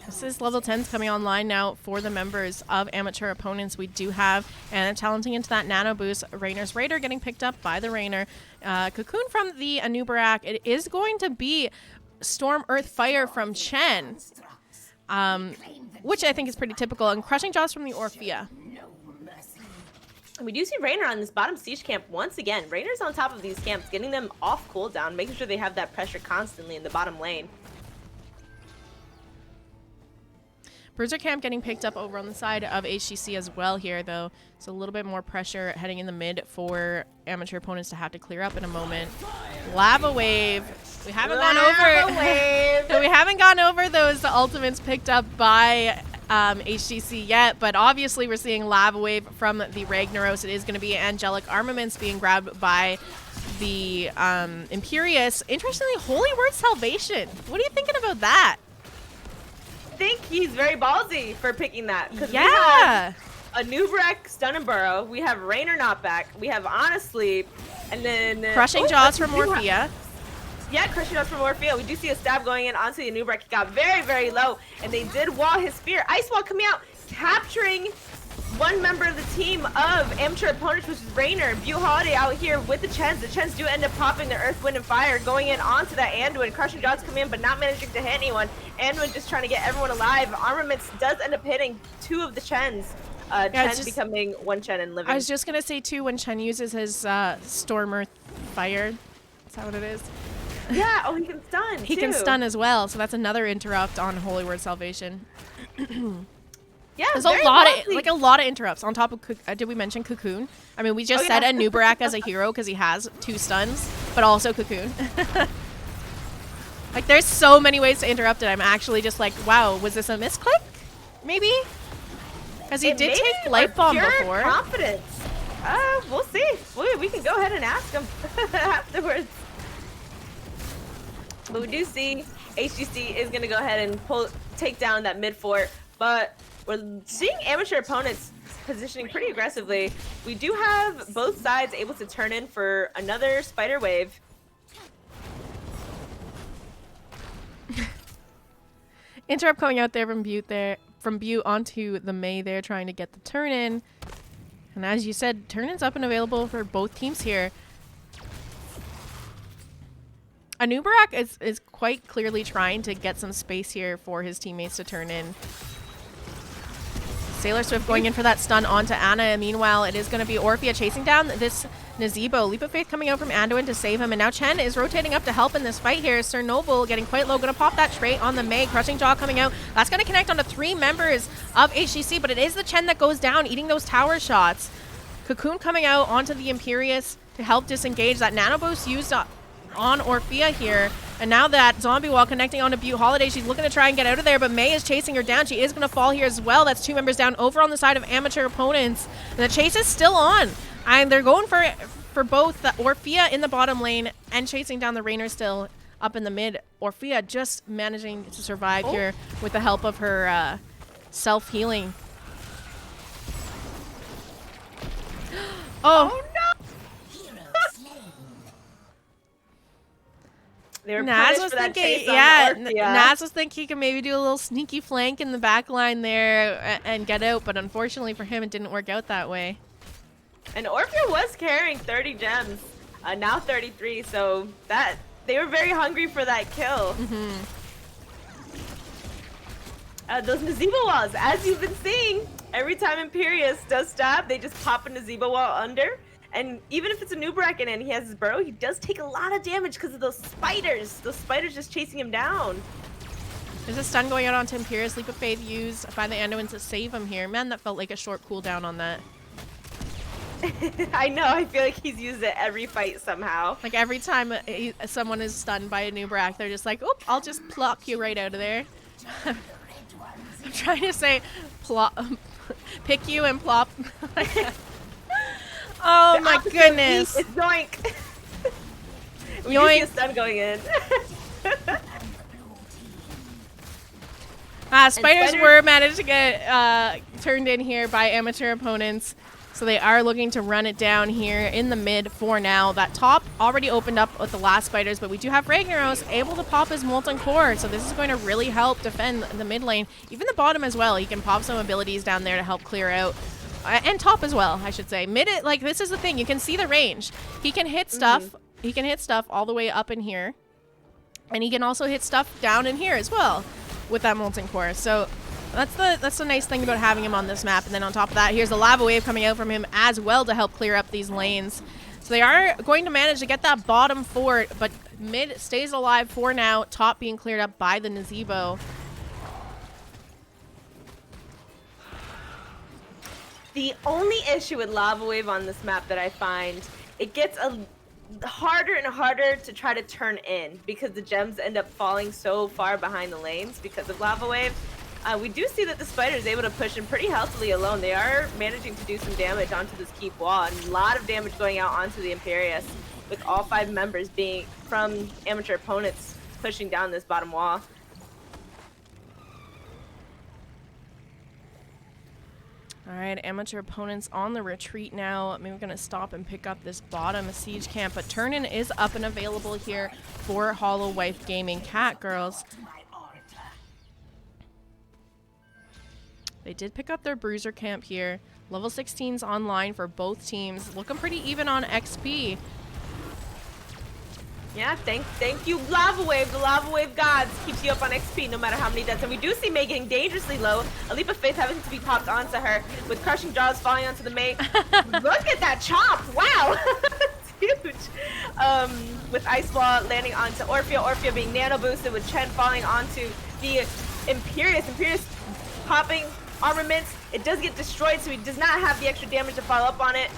This is level 10s coming online now for the members of amateur opponents. We do have Anna talenting into that nano boost. Raynor's Raider getting picked up by the Raynor. Cocoon from the Anubarak. It is going to be Storm, Earth, Fire from Chen, which I think is pretty typical. And Crushing Jaws from the Orphea. We do see Raynor on this bottom siege camp once again. Raynor's on top of these camps, getting them off cooldown, making sure they have that pressure constantly in the bottom lane. Bruiser Camp getting picked up over on the side of HGC as well here, though. So a little bit more pressure heading in the mid for amateur opponents to have to clear up in a moment. Lava Wave. We haven't gone over. We haven't gone over those ultimates picked up by HGC yet, but obviously we're seeing Lava Wave from the Ragnaros. It is going to be Angelic Armaments being grabbed by the Imperius. Interestingly, Holy Word Salvation. What are you thinking about that? I think he's very ballsy for picking that. Yeah. A Nubrek, Stun and Burrow. We have Raynor not back. We have Ana Sleep. And then... Crushing Jaws from Orphea. Yeah, Crushing Jaws from Orphea. We do see a stab going in onto the Nubrek. He got very, very low. And they did wall his spear. Ice Wall coming out, capturing one member of the team of amateur opponents, which is Raynor. View Holiday out here with the Chens. The Chens do end up popping the Earth, Wind, and Fire, going in onto that Anduin. Crushing Jaws come in, but not managing to hit anyone. Anduin just trying to get everyone alive. Armaments does end up hitting two of the Chens. Chen becoming one Chen and living. I was just going to say, too, when Chen uses his Storm, Earth, Fire. Is that what it is? Yeah, oh, he can stun, He can stun as well, so that's another interrupt on Holy Word Salvation. Yeah, there's a lot of interrupts on top of. Did we mention Cocoon? I mean, we just said Anubarak as a hero because he has 2 stuns, but also Cocoon. Like, there's so many ways to interrupt it. I'm actually just like, wow, was this a misclick? Maybe, because he did take Light Bomb before. Confidence. We'll see. We can go ahead and ask him afterwards. But we do see HGC is going to go ahead and take down that mid fort, but we're seeing amateur opponents positioning pretty aggressively. We do have both sides able to turn in for another spider wave. Interrupt coming out there from Butte onto the May there, trying to get the turn in. And as you said, turn in's up and available for both teams here. Anubarak is quite clearly trying to get some space here for his teammates to turn in. Sailor Swift going in for that stun onto Ana. And meanwhile, it is going to be Orphea chasing down this Nazebo. Leap of Faith coming out from Anduin to save him. And now Chen is rotating up to help in this fight here. Sir Noble getting quite low. Going to pop that trait on the May. Crushing Jaw coming out. That's going to connect onto 3 members of HGC. But it is the Chen that goes down, eating those tower shots. Cocoon coming out onto the Imperius to help disengage. That nano boost used on Orphea here. And now that zombie wall connecting onto Butte Holiday, she's looking to try and get out of there, but May is chasing her down. She is going to fall here as well. That's 2 members down over on the side of amateur opponents. And the chase is still on. And they're going for both the Orphea in the bottom lane and chasing down the Raynor still up in the mid. Orphea just managing to survive here with the help of her self-healing. Oh no! Naz was thinking, Naz was thinking he could maybe do a little sneaky flank in the back line there and get out, but unfortunately for him, it didn't work out that way. And Orphea was carrying 30 gems, now 33, so that they were very hungry for that kill. Those Nazebo walls, as you've been seeing, every time Imperius does stab, they just pop a Nazebo wall under. And even if it's a Nubarak and he has his burrow, he does take a lot of damage because of those spiders. Those spiders just chasing him down. There's a stun going out onto Imperius. Leap of Faith used by the Anduin to save him here. Man, that felt like a short cooldown on that. I know. I feel like he's used it every fight somehow. Like every time someone is stunned by a Nubarak, they're just like, oop, I'll just pluck you right out of there. trying to say plop, pick you and plop. Oh The my opposite of goodness. eat is yoink. We do see a Yoink. stun going in. Spiders Spider- were managed to get turned in here by amateur opponents. So they are looking to run it down here in the mid for now. That top already opened up with the last spiders, but we do have Ragnaros able to pop his Molten Core. So this is going to really help defend the mid lane, even the bottom as well. He can pop some abilities down there to help clear out. And top as well, I should say. Mid, like, this is the thing. You can see the range. He can hit stuff. He can hit stuff all the way up in here. And he can also hit stuff down in here as well with that Molten Core. So that's the nice thing about having him on this map. And then on top of that, here's the lava wave coming out from him as well to help clear up these lanes. So they are going to manage to get that bottom fort, but mid stays alive for now. Top being cleared up by the Nazebo. The only issue with Lava Wave on this map that I find, it gets harder and harder to try to turn in because the gems end up falling so far behind the lanes because of Lava Wave. We do see that the Spider is able to push in pretty healthily alone. They are managing to do some damage onto this keep wall, and a lot of damage going out onto the Imperius, with all 5 members being from amateur opponents pushing down this bottom wall. All right, amateur opponents on the retreat now. Maybe we're going to stop and pick up this bottom siege camp, but turn-in is up and available here for Holowife Gaming Catgirls. They did pick up their bruiser camp here. Level 16's online for both teams. Looking pretty even on XP. Yeah, thank you, Lava Wave. The Lava Wave gods keeps you up on XP no matter how many deaths. And we do see Mei getting dangerously low. A leap of faith having to be popped onto her with crushing jaws falling onto the Mei. Look at that chop! Wow, it's huge. With Ice Ball landing onto Orphea. Orphea being nano boosted with Chen falling onto the Imperius. Imperius popping armaments. It does get destroyed, so he does not have the extra damage to follow up on it.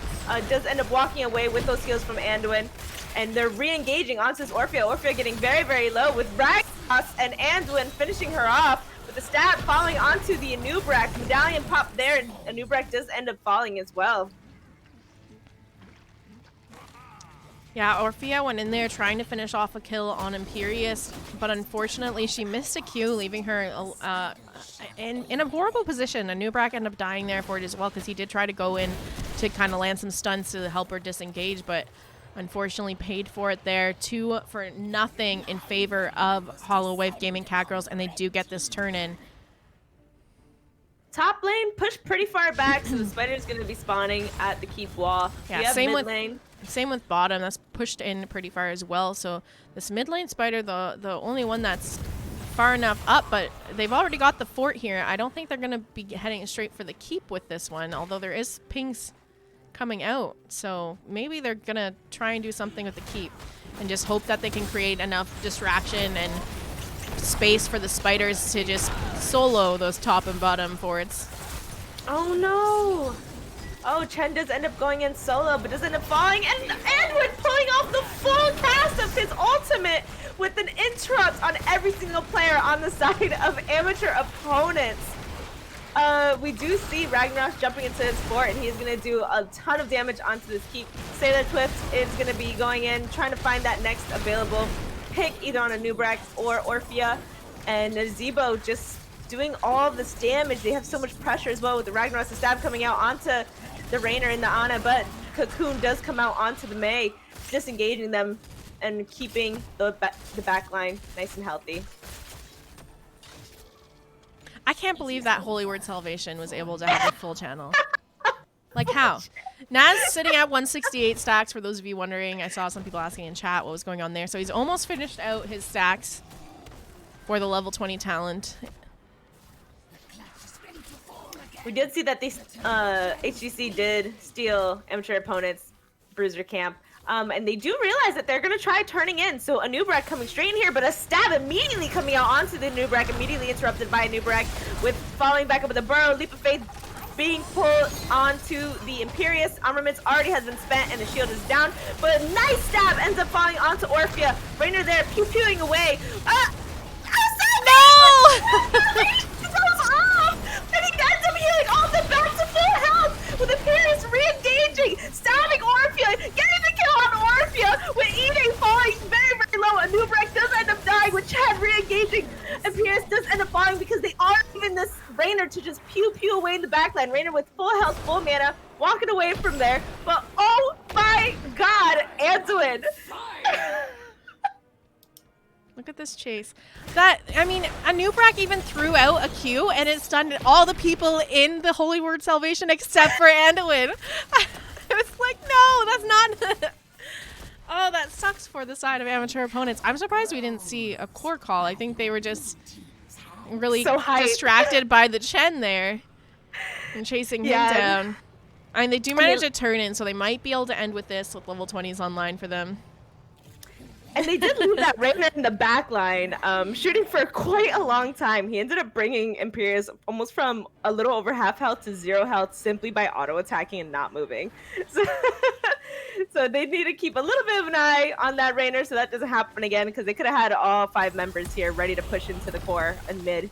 Does end up walking away with those heals from Anduin. And they're re-engaging onto this Orphea. Orphea getting very, very low with Ragnaros and Anduin finishing her off with the stab falling onto the Anubrak. Medallion pop there, and Anubrak does end up falling as well. Yeah, Orphea went in there trying to finish off a kill on Imperius, but unfortunately she missed a Q, leaving her in a horrible position. Anubrak ended up dying there for it as well, because he did try to go in to kind of land some stuns to help her disengage, but unfortunately paid for it there. 2 for nothing in favor of Holowife Gaming Catgirls, and they do get this turn in. Top lane pushed pretty far back, so the Spider's going to be spawning at the keep wall. Yeah, same with bottom. That's pushed in pretty far as well. So this mid lane Spider, the only one that's far enough up, but they've already got the fort here. I don't think they're going to be heading straight for the keep with this one, although there is pings coming out, so maybe they're gonna try and do something with the keep and just hope that they can create enough distraction and space for the Spiders to just solo those top and bottom forts. Oh no! Oh, Chen does end up going in solo, but does end up falling, and Edward pulling off the full cast of his ultimate with an interrupt on every single player on the side of amateur opponents. We do see Ragnaros jumping into his fort, and he's going to do a ton of damage onto this keep. Sailor Twift is going to be going in, trying to find that next available pick, either on Anubrak or Orphea. And Nazebo just doing all this damage. They have so much pressure as well with the Ragnaros. The stab coming out onto the Rainer and the Ana, but Cocoon does come out onto the Mei, disengaging them and keeping the back line nice and healthy. I can't believe that Holy Word Salvation was able to have a full channel. Like, how? Naz sitting at 168 stacks, for those of you wondering. I saw some people asking in chat what was going on there. So he's almost finished out his stacks for the level 20 talent. We did see that these HGC did steal amateur opponents' bruiser camp. And they do realize that they're going to try turning in. So Anubrak coming straight in here, but a stab immediately coming out onto the Anubrak, immediately interrupted by Anubrak with falling back up with a burrow. Leap of Faith being pulled onto the Imperius. Armaments already has been spent and the shield is down. But a nice stab ends up falling onto Orphea. Rainer there pew-pewing away. No! Goes off! backline. Rainer with full health, full mana, walking away from there. But oh my god, Anduin! Look at this chase. I mean, Anubrak even threw out a Q and it stunned all the people in the Holy Word Salvation except for Anduin. I was like, no, that's not... Oh, that sucks for the side of amateur opponents. I'm surprised we didn't see a core call. I think they were just really So hyped. distracted by the Chen there and chasing him down. I mean, they do manage a turn in, so they might be able to end with this with level 20s online for them. And they did leave that Rainer in the back line, shooting for quite a long time. He ended up bringing Imperius almost from a little over half health to 0 health simply by auto-attacking and not moving. So they need to keep a little bit of an eye on that Rainer so that doesn't happen again, because they could have had all 5 members here ready to push into the core and mid.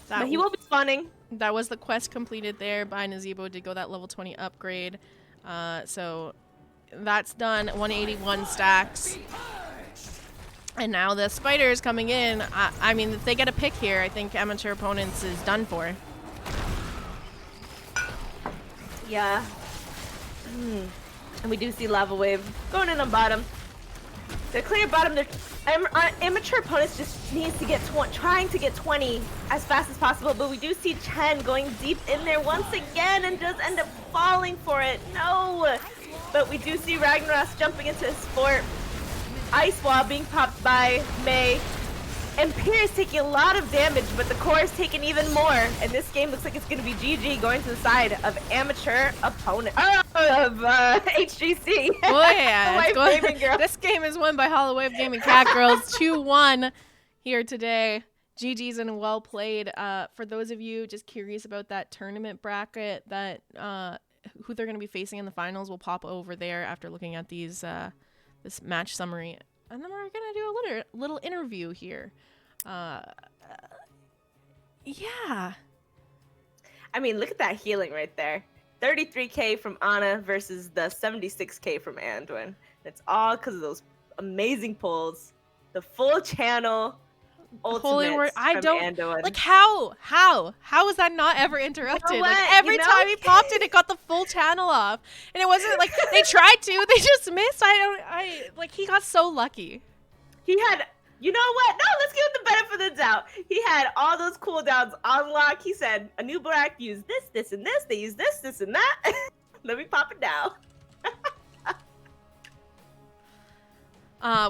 But he will be spawning. That was the quest completed there by Nazebo to go that level 20 upgrade. So that's done. 181 stacks. And now the spiders coming in. I mean, if they get a pick here, I think amateur opponents is done for. Yeah. And we do see Lava Wave going in on bottom. They're clear bottom. Amateur opponents just needs to get trying to get 20 as fast as possible. But we do see Chen going deep in there once again and does end up falling for it. No. But we do see Ragnaros jumping into his fort. Ice Wall being popped by May. And Pierce taking a lot of damage, but the core is taking even more. And this game looks like it's going to be GG going to the side of amateur opponent. Of HGC. Oh yeah. This game is won by Holowife Gaming Catgirls 2-1 here today. GG's and well played. For those of you just curious about that tournament bracket, that who they're going to be facing in the finals, will pop over there after looking at these this match summary, and then we're going to do a little interview here. Yeah. I mean, look at that healing right there. 33k from Ana versus the 76k from Anduin. It's all because of those amazing pulls, the full channel. Holy word! I don't Anduin. like how is that not ever interrupted? You know like what? every You know? time he popped it got the full channel off, and it wasn't like they tried to, they just missed. He got so lucky. He had, you know what? No, let's give him the benefit of the doubt. He had all those cooldowns on lock. He said, a new Barak used this, and this. They use this, and that. Let me pop it down.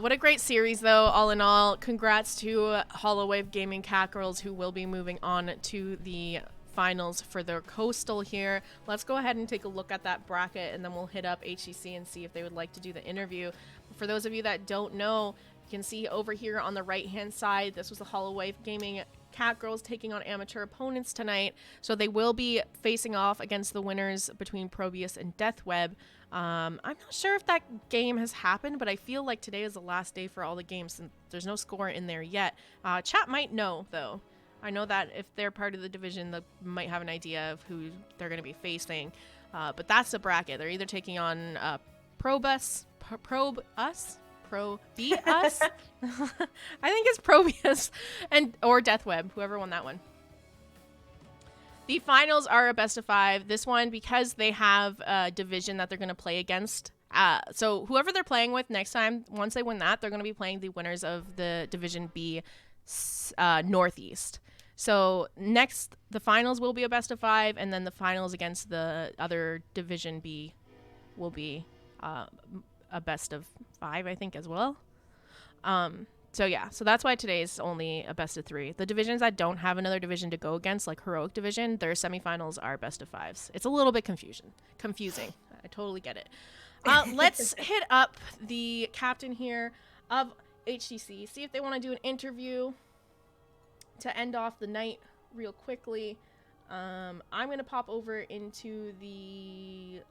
What a great series, though, all in all. Congrats to Holowife Gaming Catgirls, who will be moving on to the finals for their Coastal here. Let's go ahead and take a look at that bracket, and then we'll hit up HCC and see if they would like to do the interview. For those of you that don't know, you can see over here on the right-hand side, this was the Holowife Gaming Catgirls taking on amateur opponents tonight. So they will be facing off against the winners between Probius and Deathweb. I'm not sure if that game has happened, but I feel like today is the last day for all the games, and there's no score in there yet. Chat might know, though. I know that if they're part of the division, they might have an idea of who they're going to be facing. But that's the bracket. They're either taking on Probius. I think it's Probius or Deathweb, whoever won that one. The finals are a best of 5. This one, because they have a division that they're going to play against. So whoever they're playing with next time, once they win that, they're going to be playing the winners of the Division B Northeast. So next, the finals will be a best of 5, and then the finals against the other Division B will be a best of 5, I think, as well. So yeah, so that's why today is only a best of 3. The divisions that don't have another division to go against, like Heroic Division, their semifinals are best of 5s. It's a little bit confusing. I totally get it. Let's hit up the captain here of HCC, see if they want to do an interview to end off the night real quickly. I'm going to pop over into the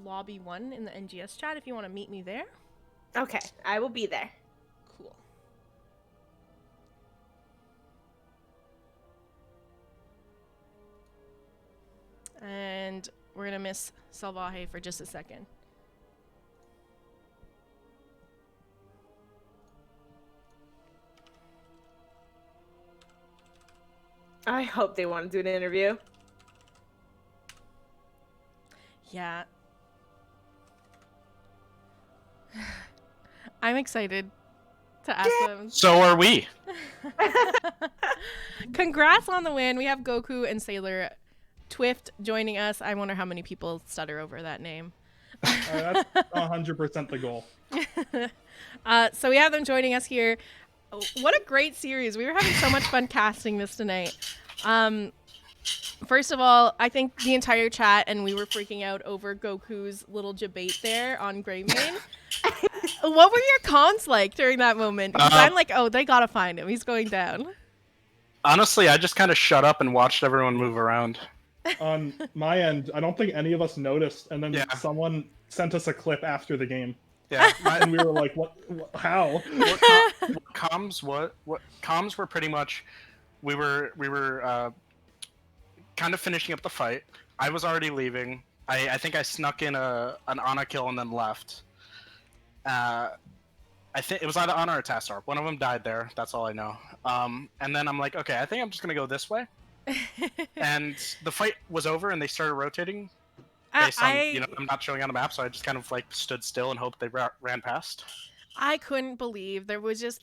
lobby 1 in the NGS chat if you want to meet me there. Okay, I will be there. Cool. And we're going to miss Salvaje for just a second. I hope they want to do an interview. Yeah. I'm excited to ask them. So are we. Congrats on the win. We have Goku and Sailor Twift joining us. I wonder how many people stutter over that name. That's 100% the goal. So we have them joining us here. What a great series. We were having so much fun casting this tonight. First of all, I think the entire chat and we were freaking out over Goku's little debate there on Greymane. What were your cons like during that moment? Because I'm like, oh, they gotta find him. He's going down. Honestly, I just kind of shut up and watched everyone move around. On my end, I don't think any of us noticed, and then Yeah. someone sent us a clip after the game, Yeah. and we were like, "What? How?" Comms were pretty much we were kind of finishing up the fight. I was already leaving. I think I snuck in an Ana kill and then left. I think it was either Ana or Tastar. One of them died there. That's all I know. And then I'm like, okay, I think I'm just gonna go this way. And the fight was over, and they started rotating. Based on, I'm not showing on the map, so I just kind of like stood still and hoped they ran past. I couldn't believe there was just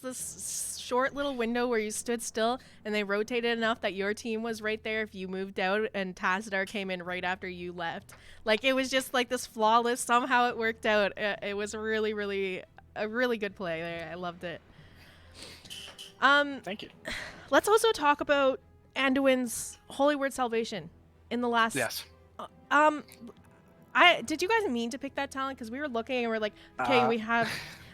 this short little window where you stood still and they rotated enough that your team was right there if you moved out, and Tazdar came in right after you left. Like, it was just like this flawless, somehow it worked out. It was really, really a really good play there. I loved it. Thank you. Let's also talk about Anduin's Holy Word Salvation in the last. Yes. Did you guys mean to pick that talent? Because we were looking and we're like, okay, we have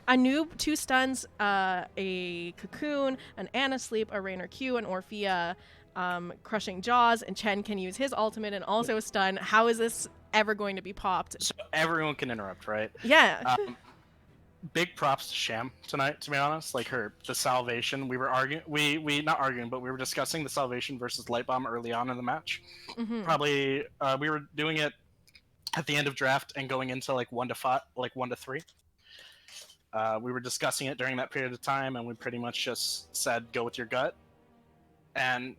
a noob, 2 stuns, a cocoon, an Ana sleep, a Rainer Q, an Orphea, crushing jaws, and Chen can use his ultimate and also a stun. How is this ever going to be popped? So everyone can interrupt, right? Yeah. Big props to Sham tonight, to be honest. Like the salvation, we were arguing, we not arguing, but we were discussing the salvation versus light bomb early on in the match. Mm-hmm. Probably, we were doing it at the end of draft and going into like 1 to 5, like 1 to 3. We were discussing it during that period of time, and we pretty much just said, go with your gut. And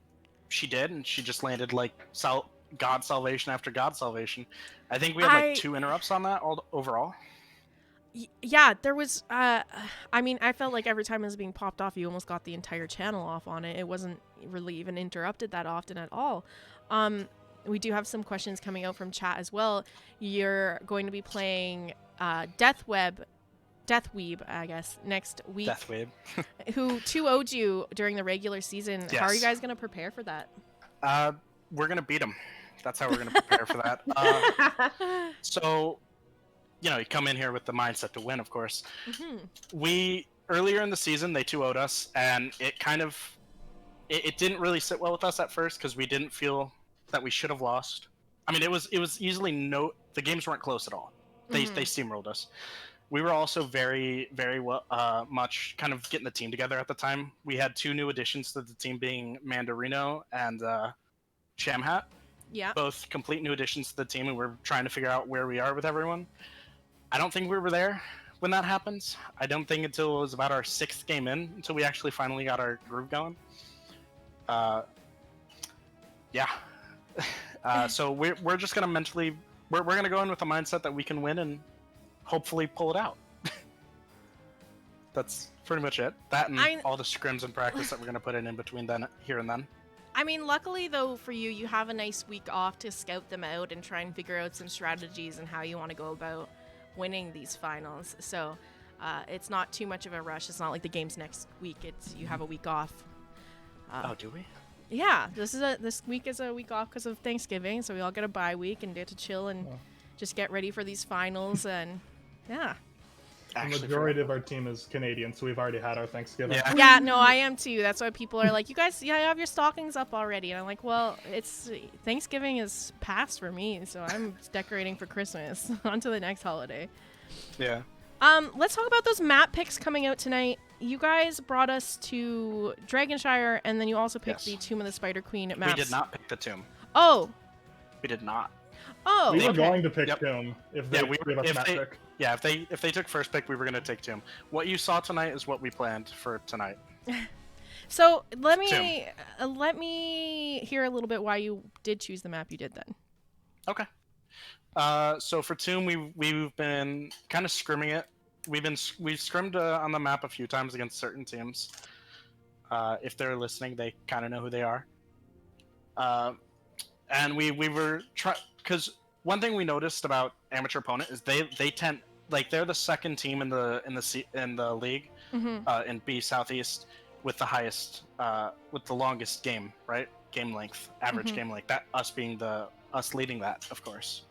she did, and she just landed like God salvation after God salvation. I think we had like 2 interrupts on that overall. Yeah, there was, I mean, I felt like every time it was being popped off, you almost got the entire channel off on it. It wasn't really even interrupted that often at all. We do have some questions coming out from chat as well. You're going to be playing Deathweeb, I guess, next week. Deathweeb. Who 2-0'd you during the regular season. Yes. How are you guys going to prepare for that? We're going to beat him. That's how we're going to prepare for that. So... you come in here with the mindset to win, of course. Mm-hmm. Earlier in the season, they 2-0'd us, and it kind of, it didn't really sit well with us at first because we didn't feel that we should have lost. I mean, it was easily the games weren't close at all. They steamrolled us. We were also very, very well, much kind of getting the team together at the time. We had 2 new additions to the team, being Mandarino and Shamhat. Yeah. Both complete new additions to the team, and we're trying to figure out where we are with everyone. I don't think we were there when that happens. I don't think until it was about our 6th game in until we actually finally got our groove going. Yeah. So we're just gonna mentally we're gonna go in with the mindset that we can win and hopefully pull it out. That's pretty much it. That and all the scrims and practice that we're gonna put in between here and then. I mean, luckily, though, for you have a nice week off to scout them out and try and figure out some strategies and how you want to go about winning these finals. So it's not too much of a rush. It's not like the game's next week. You have a week off. Oh, do we? Yeah, this week is a week off because of Thanksgiving, so we all get a bye week and get to chill and just get ready for these finals. And yeah. The majority of our team is Canadian, so we've already had our Thanksgiving. Yeah, no, I am too. That's why people are like, you guys, you have your stockings up already. And I'm like, well, it's Thanksgiving is past for me, so I'm decorating for Christmas. On to the next holiday. Yeah. Let's talk about those map picks coming out tonight. You guys brought us to Dragonshire, and then you also picked the Tomb of the Spider Queen maps. We did not pick the Tomb. Oh. We did not. Oh, we were going to pick Tomb if they gave us map pick. Yeah, if they took first pick, we were going to take Tomb. What you saw tonight is what we planned for tonight. So let me hear a little bit why you did choose the map you did then. Okay. So for Tomb, we've been kind of scrimming it. We've scrimmed on the map a few times against certain teams. If they're listening, they kind of know who they are. And we were because one thing we noticed about amateur opponent is they tend they're the second team in the league in B Southeast with the highest with the longest game length average game length, that us leading that, of course.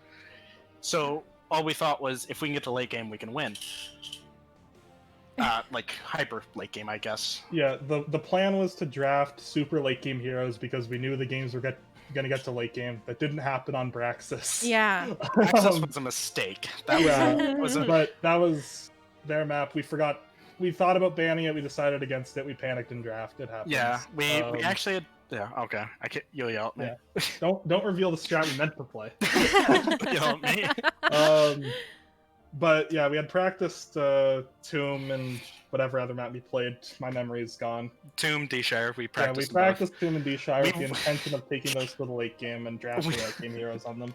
So all we thought was if we can get to late game we can win. Hyper late game, I guess. Yeah, the plan was to draft super late game heroes because we knew the games were gonna get to late game. That didn't happen on Braxis. Yeah. Braxis was a mistake. That but that was their map. We forgot. We thought about banning it. We decided against it. We panicked and drafted. It happens. Yeah, we actually had. Yeah, okay. I can't. You'll yell at me. Yeah. Don't reveal the strat we meant to play. Yell at me. But yeah, we had practiced Tomb and whatever other map we played. My memory is gone. Tomb, D-Shire. We practiced. Yeah, we practiced Tomb and D-Shire with the intention of taking those to the late game and drafting late game heroes on them.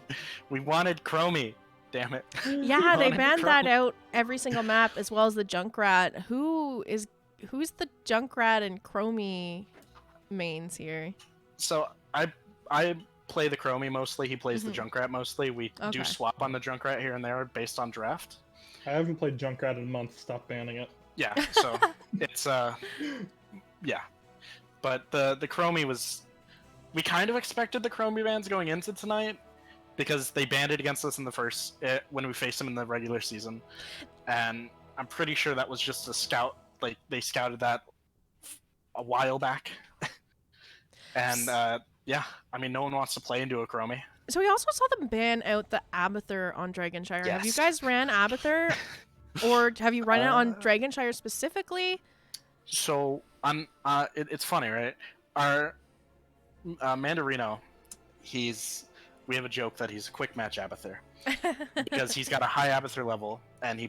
We wanted Chromie. Damn it. Yeah, they banned that out every single map, as well as the Junkrat. Who's the Junkrat and Chromie mains here? So I play the Chromie mostly. He plays the Junkrat mostly. We do swap on the Junkrat here and there based on draft. I haven't played Junkrat in a month. Stop banning it. Yeah, so it's yeah. But the Chromie was, we kind of expected the Chromie bans going into tonight because they banned it against us in the first when we faced them in the regular season, and I'm pretty sure that was just a scout. Like they scouted that a while back, and yeah, I mean no one wants to play into a Chromie. So we also saw them ban out the Abathur on Dragonshire. Yes. Have you guys ran Abathur, or have you run it on Dragonshire specifically? So it's funny, right? Our Mandarino, we have a joke that he's a quick match Abathur because he's got a high Abathur level, and we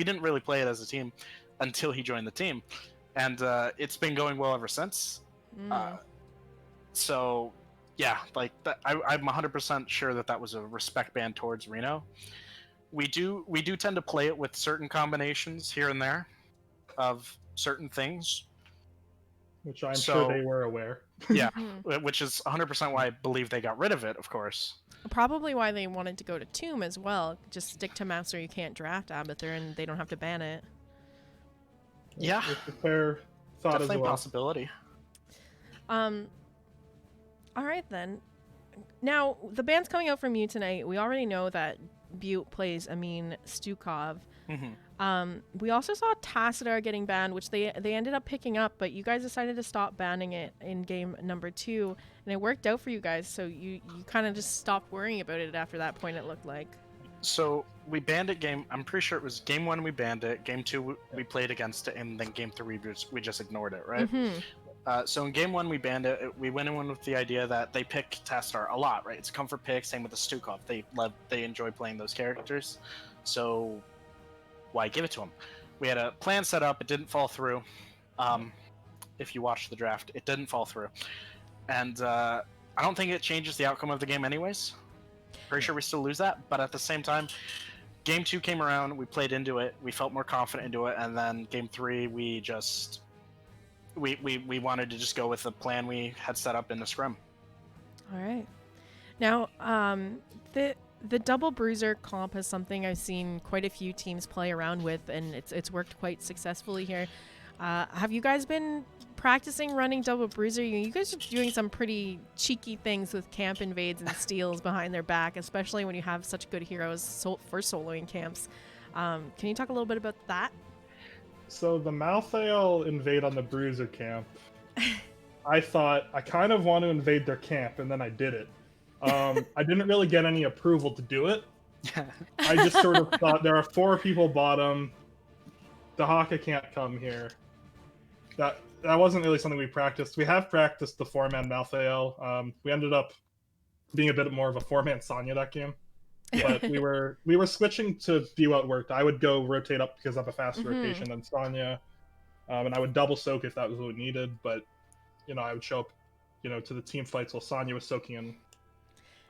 didn't really play it as a team until he joined the team, and it's been going well ever since. So yeah, like that, I'm 100% sure that was a respect ban towards Reno. We do tend to play it with certain combinations here and there of certain things, which I'm sure they were aware. Yeah, which is 100% why I believe they got rid of it, of course. Probably why they wanted to go to Tomb as well. Just stick to maps where you can't draft Abathur and they don't have to ban it. Yeah, it's a fair thought. Definitely as well. A possibility. All right then. Now the band's coming out from you tonight. We already know that Butte plays Amin Stukov. We also saw Tassadar getting banned, which they ended up picking up, but you guys decided to stop banning it in game number 2, and it worked out for you guys. So you kind of just stopped worrying about it after that point. It looked like. So we banned it I'm pretty sure it was game 1 we banned it, game 2 we played against it, and then game 3 we just ignored it, right? So in game 1 we banned it. We went in with the idea that they pick Tassadar a lot, right? It's a comfort pick. Same with the Stukov. They enjoy playing those characters, so why give it to them? We had a plan set up. It didn't fall through. If you watch the draft, it didn't fall through, and I don't think it changes the outcome of the game anyways. Pretty sure we still lose that, but at the same time, game 2 came around. We played into it. We felt more confident into it, and then game 3 we just we wanted to just go with the plan we had set up in the scrum. All right. Now, the double bruiser comp is something I've seen quite a few teams play around with, and it's worked quite successfully here. Have you guys been practicing running double bruiser? You guys are doing some pretty cheeky things with camp invades and steals behind their back, especially when you have such good heroes for soloing camps. Can you talk a little bit about that? So the Malthael invade on the bruiser camp. I thought I kind of want to invade their camp, and then I did it. I didn't really get any approval to do it. I just sort of thought there are 4 people bottom. The Haka can't come here. That wasn't really something we practiced. We have practiced the 4-man Malthael. We ended up being a bit more of a 4-man Sonya that game. But we were switching to view what worked. I would go rotate up because I have a faster rotation than Sonya, and I would double soak if that was what we needed. But I would show up, to the team fights while Sonya was soaking in.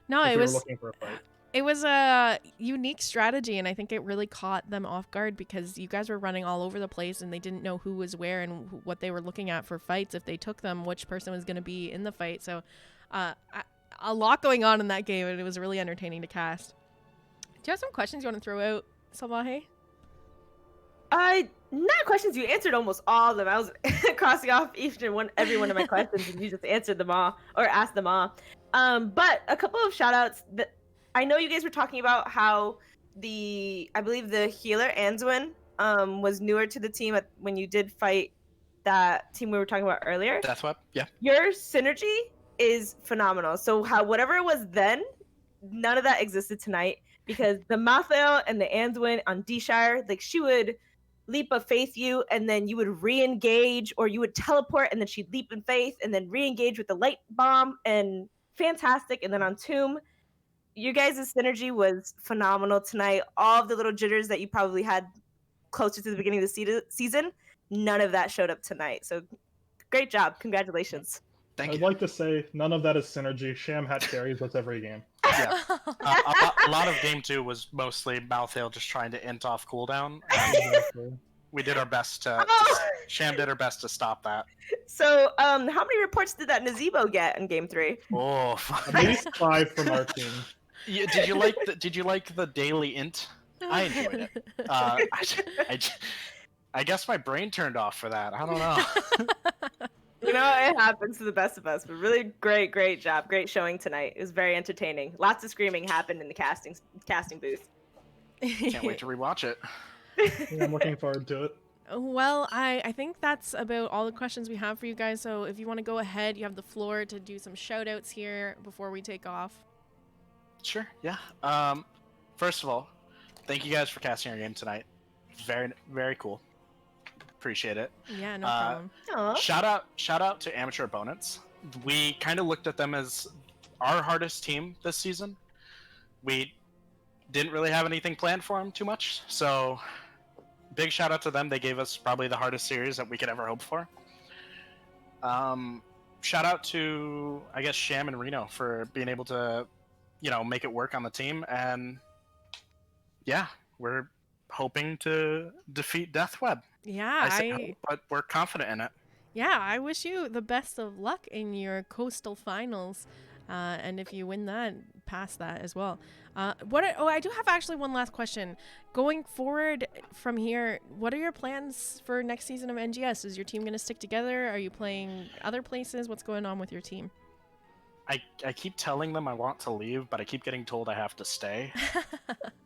No, we were looking for a fight. It was a unique strategy, and I think it really caught them off guard because you guys were running all over the place, and they didn't know who was where and what they were looking at for fights. If they took them, which person was going to be in the fight. So, a lot going on in that game, and it was really entertaining to cast. Do you have some questions you want to throw out, Salvaje? Not questions. You answered almost all of them. I was crossing off every one of my questions, and you just answered them all or asked them all. But a couple of shout outs that I know you guys were talking about how I believe the healer Anduin was newer to the team when you did fight that team we were talking about earlier. Deathweb, yeah. Your synergy is phenomenal. So whatever it was then, none of that existed tonight because the Malthael and the Anduin on D-Shire, like she would leap of faith you and then you would re-engage, or you would teleport and then she'd leap in faith and then re-engage with the light bomb, and fantastic. And then on Tomb, you guys' synergy was phenomenal tonight. All of the little jitters that you probably had closer to the beginning of the season, none of that showed up tonight. So great job. Congratulations. Thank I'd you. like to say none of that is synergy. Sham hat carries us every game. Yeah. A lot of game 2 was mostly Malthael just trying to int off cooldown. Exactly. We did our best to Sham did her best to stop that. So, how many reports did that Nazebo get in game 3? Oh, At least 5 from our team. yeah, did you like the daily int? I enjoyed it. I guess my brain turned off for that. I don't know. You know, it happens to the best of us, but really great job. Great showing tonight. It was very entertaining. Lots of screaming happened in the casting booth. Can't wait to rewatch it. Yeah, I'm looking forward to it. Well, I think that's about all the questions we have for you guys. So if you want to go ahead, you have the floor to do some shout outs here before we take off. Sure, yeah. First of all, thank you guys for casting our game tonight. Very, very cool. Appreciate it. Yeah, no problem. Aw. Shout out to amateur opponents. We kind of looked at them as our hardest team this season. We didn't really have anything planned for them too much, so big shout out to them. They gave us probably the hardest series that we could ever hope for. Shout out to, I guess, Sham and Reno for being able to, make it work on the team. And yeah, we're hoping to defeat Deathweb. Yeah, but we're confident in it. Yeah, I wish you the best of luck in your coastal finals. And if you win that, pass that as well. I do have actually one last question. Going forward from here, what are your plans for next season of NGS? Is your team going to stick together? Are you playing other places? What's going on with your team? I keep telling them I want to leave, but I keep getting told I have to stay.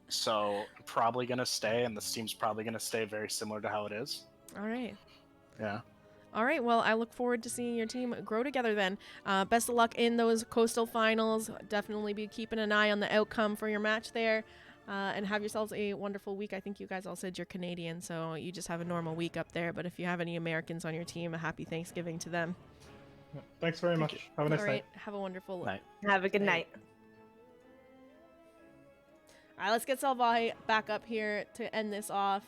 So I'm probably going to stay, and this team's probably going to stay very similar to how it is. All right. Yeah. All right, well, I look forward to seeing your team grow together then. Best of luck in those coastal finals. Definitely be keeping an eye on the outcome for your match there. And have yourselves a wonderful week. I think you guys all said you're Canadian, so you just have a normal week up there. But if you have any Americans on your team, a happy Thanksgiving to them. Yeah, thanks very much. Have a nice all night. right, have a wonderful Night. Have a good night. All right, let's get Salvaje back up here to end this off.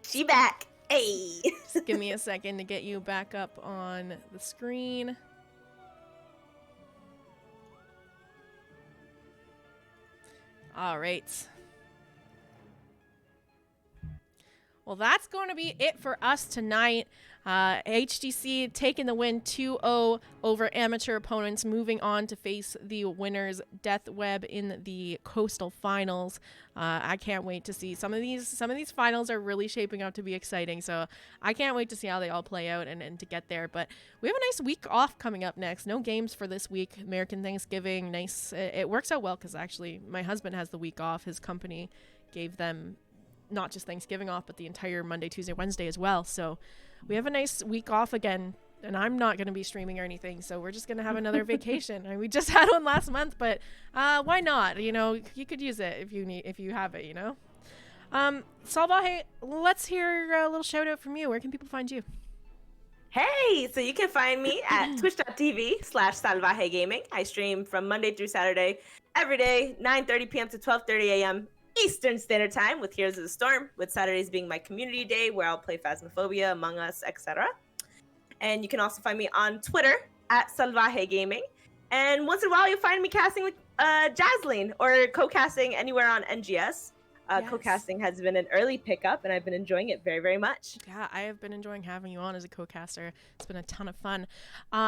She back. Hey. Just give me a second to get you back up on the screen. All right. Well, that's going to be it for us tonight. HTC taking the win 2-0 over amateur opponents, moving on to face the winners, Deathweb, in the Coastal Finals. I can't wait to see some of these finals are really shaping up to be exciting. So I can't wait to see how they all play out and to get there. But we have a nice week off coming up next. No games for this week. American Thanksgiving. Nice. It works out well because actually my husband has the week off. His company gave them not just Thanksgiving off, but the entire Monday, Tuesday, Wednesday as well. So we have a nice week off again, and I'm not going to be streaming or anything. So we're just going to have another vacation. I mean, we just had one last month, but why not? You could use it if you have it, Salvaje, let's hear a little shout out from you. Where can people find you? Hey, so you can find me at twitch.tv/Salvaje Gaming. I stream from Monday through Saturday every day, 9:30 p.m. to 12:30 a.m. Eastern Standard Time, with Heroes of the Storm, with Saturdays being my community day where I'll play Phasmophobia, Among Us, etc. And you can also find me on Twitter at Salvaje Gaming. And once in a while, you'll find me casting with Jazzalene or co-casting anywhere on NGS. Yes. Co-casting has been an early pickup, and I've been enjoying it very, very much. Yeah, I have been enjoying having you on as a co-caster. It's been a ton of fun.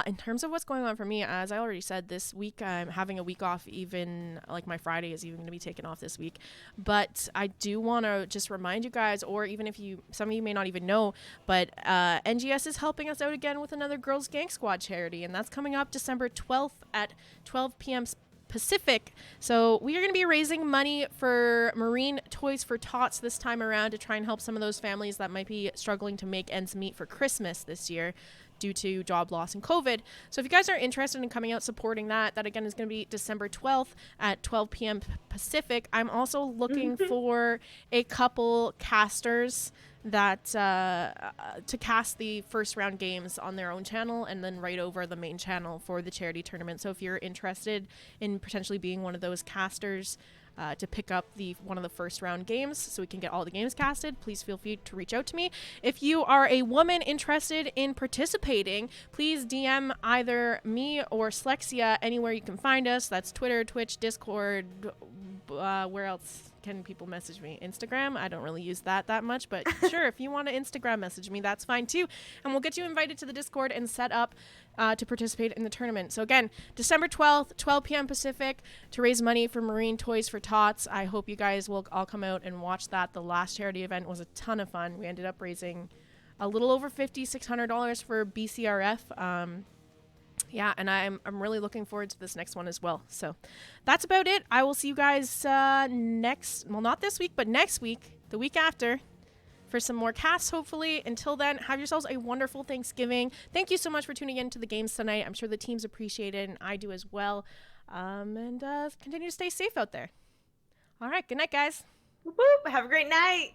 In terms of what's going on for me, as I already said, this week I'm having a week off. Even like my Friday is even going to be taken off this week. But I do want to just remind you guys, or even if some of you may not even know, but NGS is helping us out again with another Girls Gang Squad charity, and that's coming up December 12th at 12 p.m. Pacific. So we are going to be raising money for Marine Toys for Tots this time around to try and help some of those families that might be struggling to make ends meet for Christmas this year due to job loss and COVID. So if you guys are interested in coming out supporting that again is going to be December 12th at 12 p.m. Pacific. I'm also looking for a couple casters that to cast the first round games on their own channel and then right over the main channel for the charity tournament. So if you're interested in potentially being one of those casters to pick up one of the first round games so we can get all the games casted, please feel free to reach out to me. If you are a woman interested in participating, please DM either me or Slexia anywhere you can find us. That's Twitter, Twitch, Discord. Where else can people message me? Instagram? I don't really use that much, but sure, if you want to Instagram message me, that's fine too. And we'll get you invited to the Discord and set up to participate in the tournament. So again, December 12th, 12 p.m. Pacific, to raise money for Marine Toys for Tots. I hope you guys will all come out and watch that. The last charity event was a ton of fun. We ended up raising a little over $5,600 for BCRF. Yeah, and I'm really looking forward to this next one as well. So that's about it. I will see you guys not this week, but next week, the week after, for some more casts, hopefully. Until then, have yourselves a wonderful Thanksgiving. Thank you so much for tuning in to the games tonight. I'm sure the teams appreciate it, and I do as well. And continue to stay safe out there. All right, good night, guys. Whoop, whoop. Have a great night.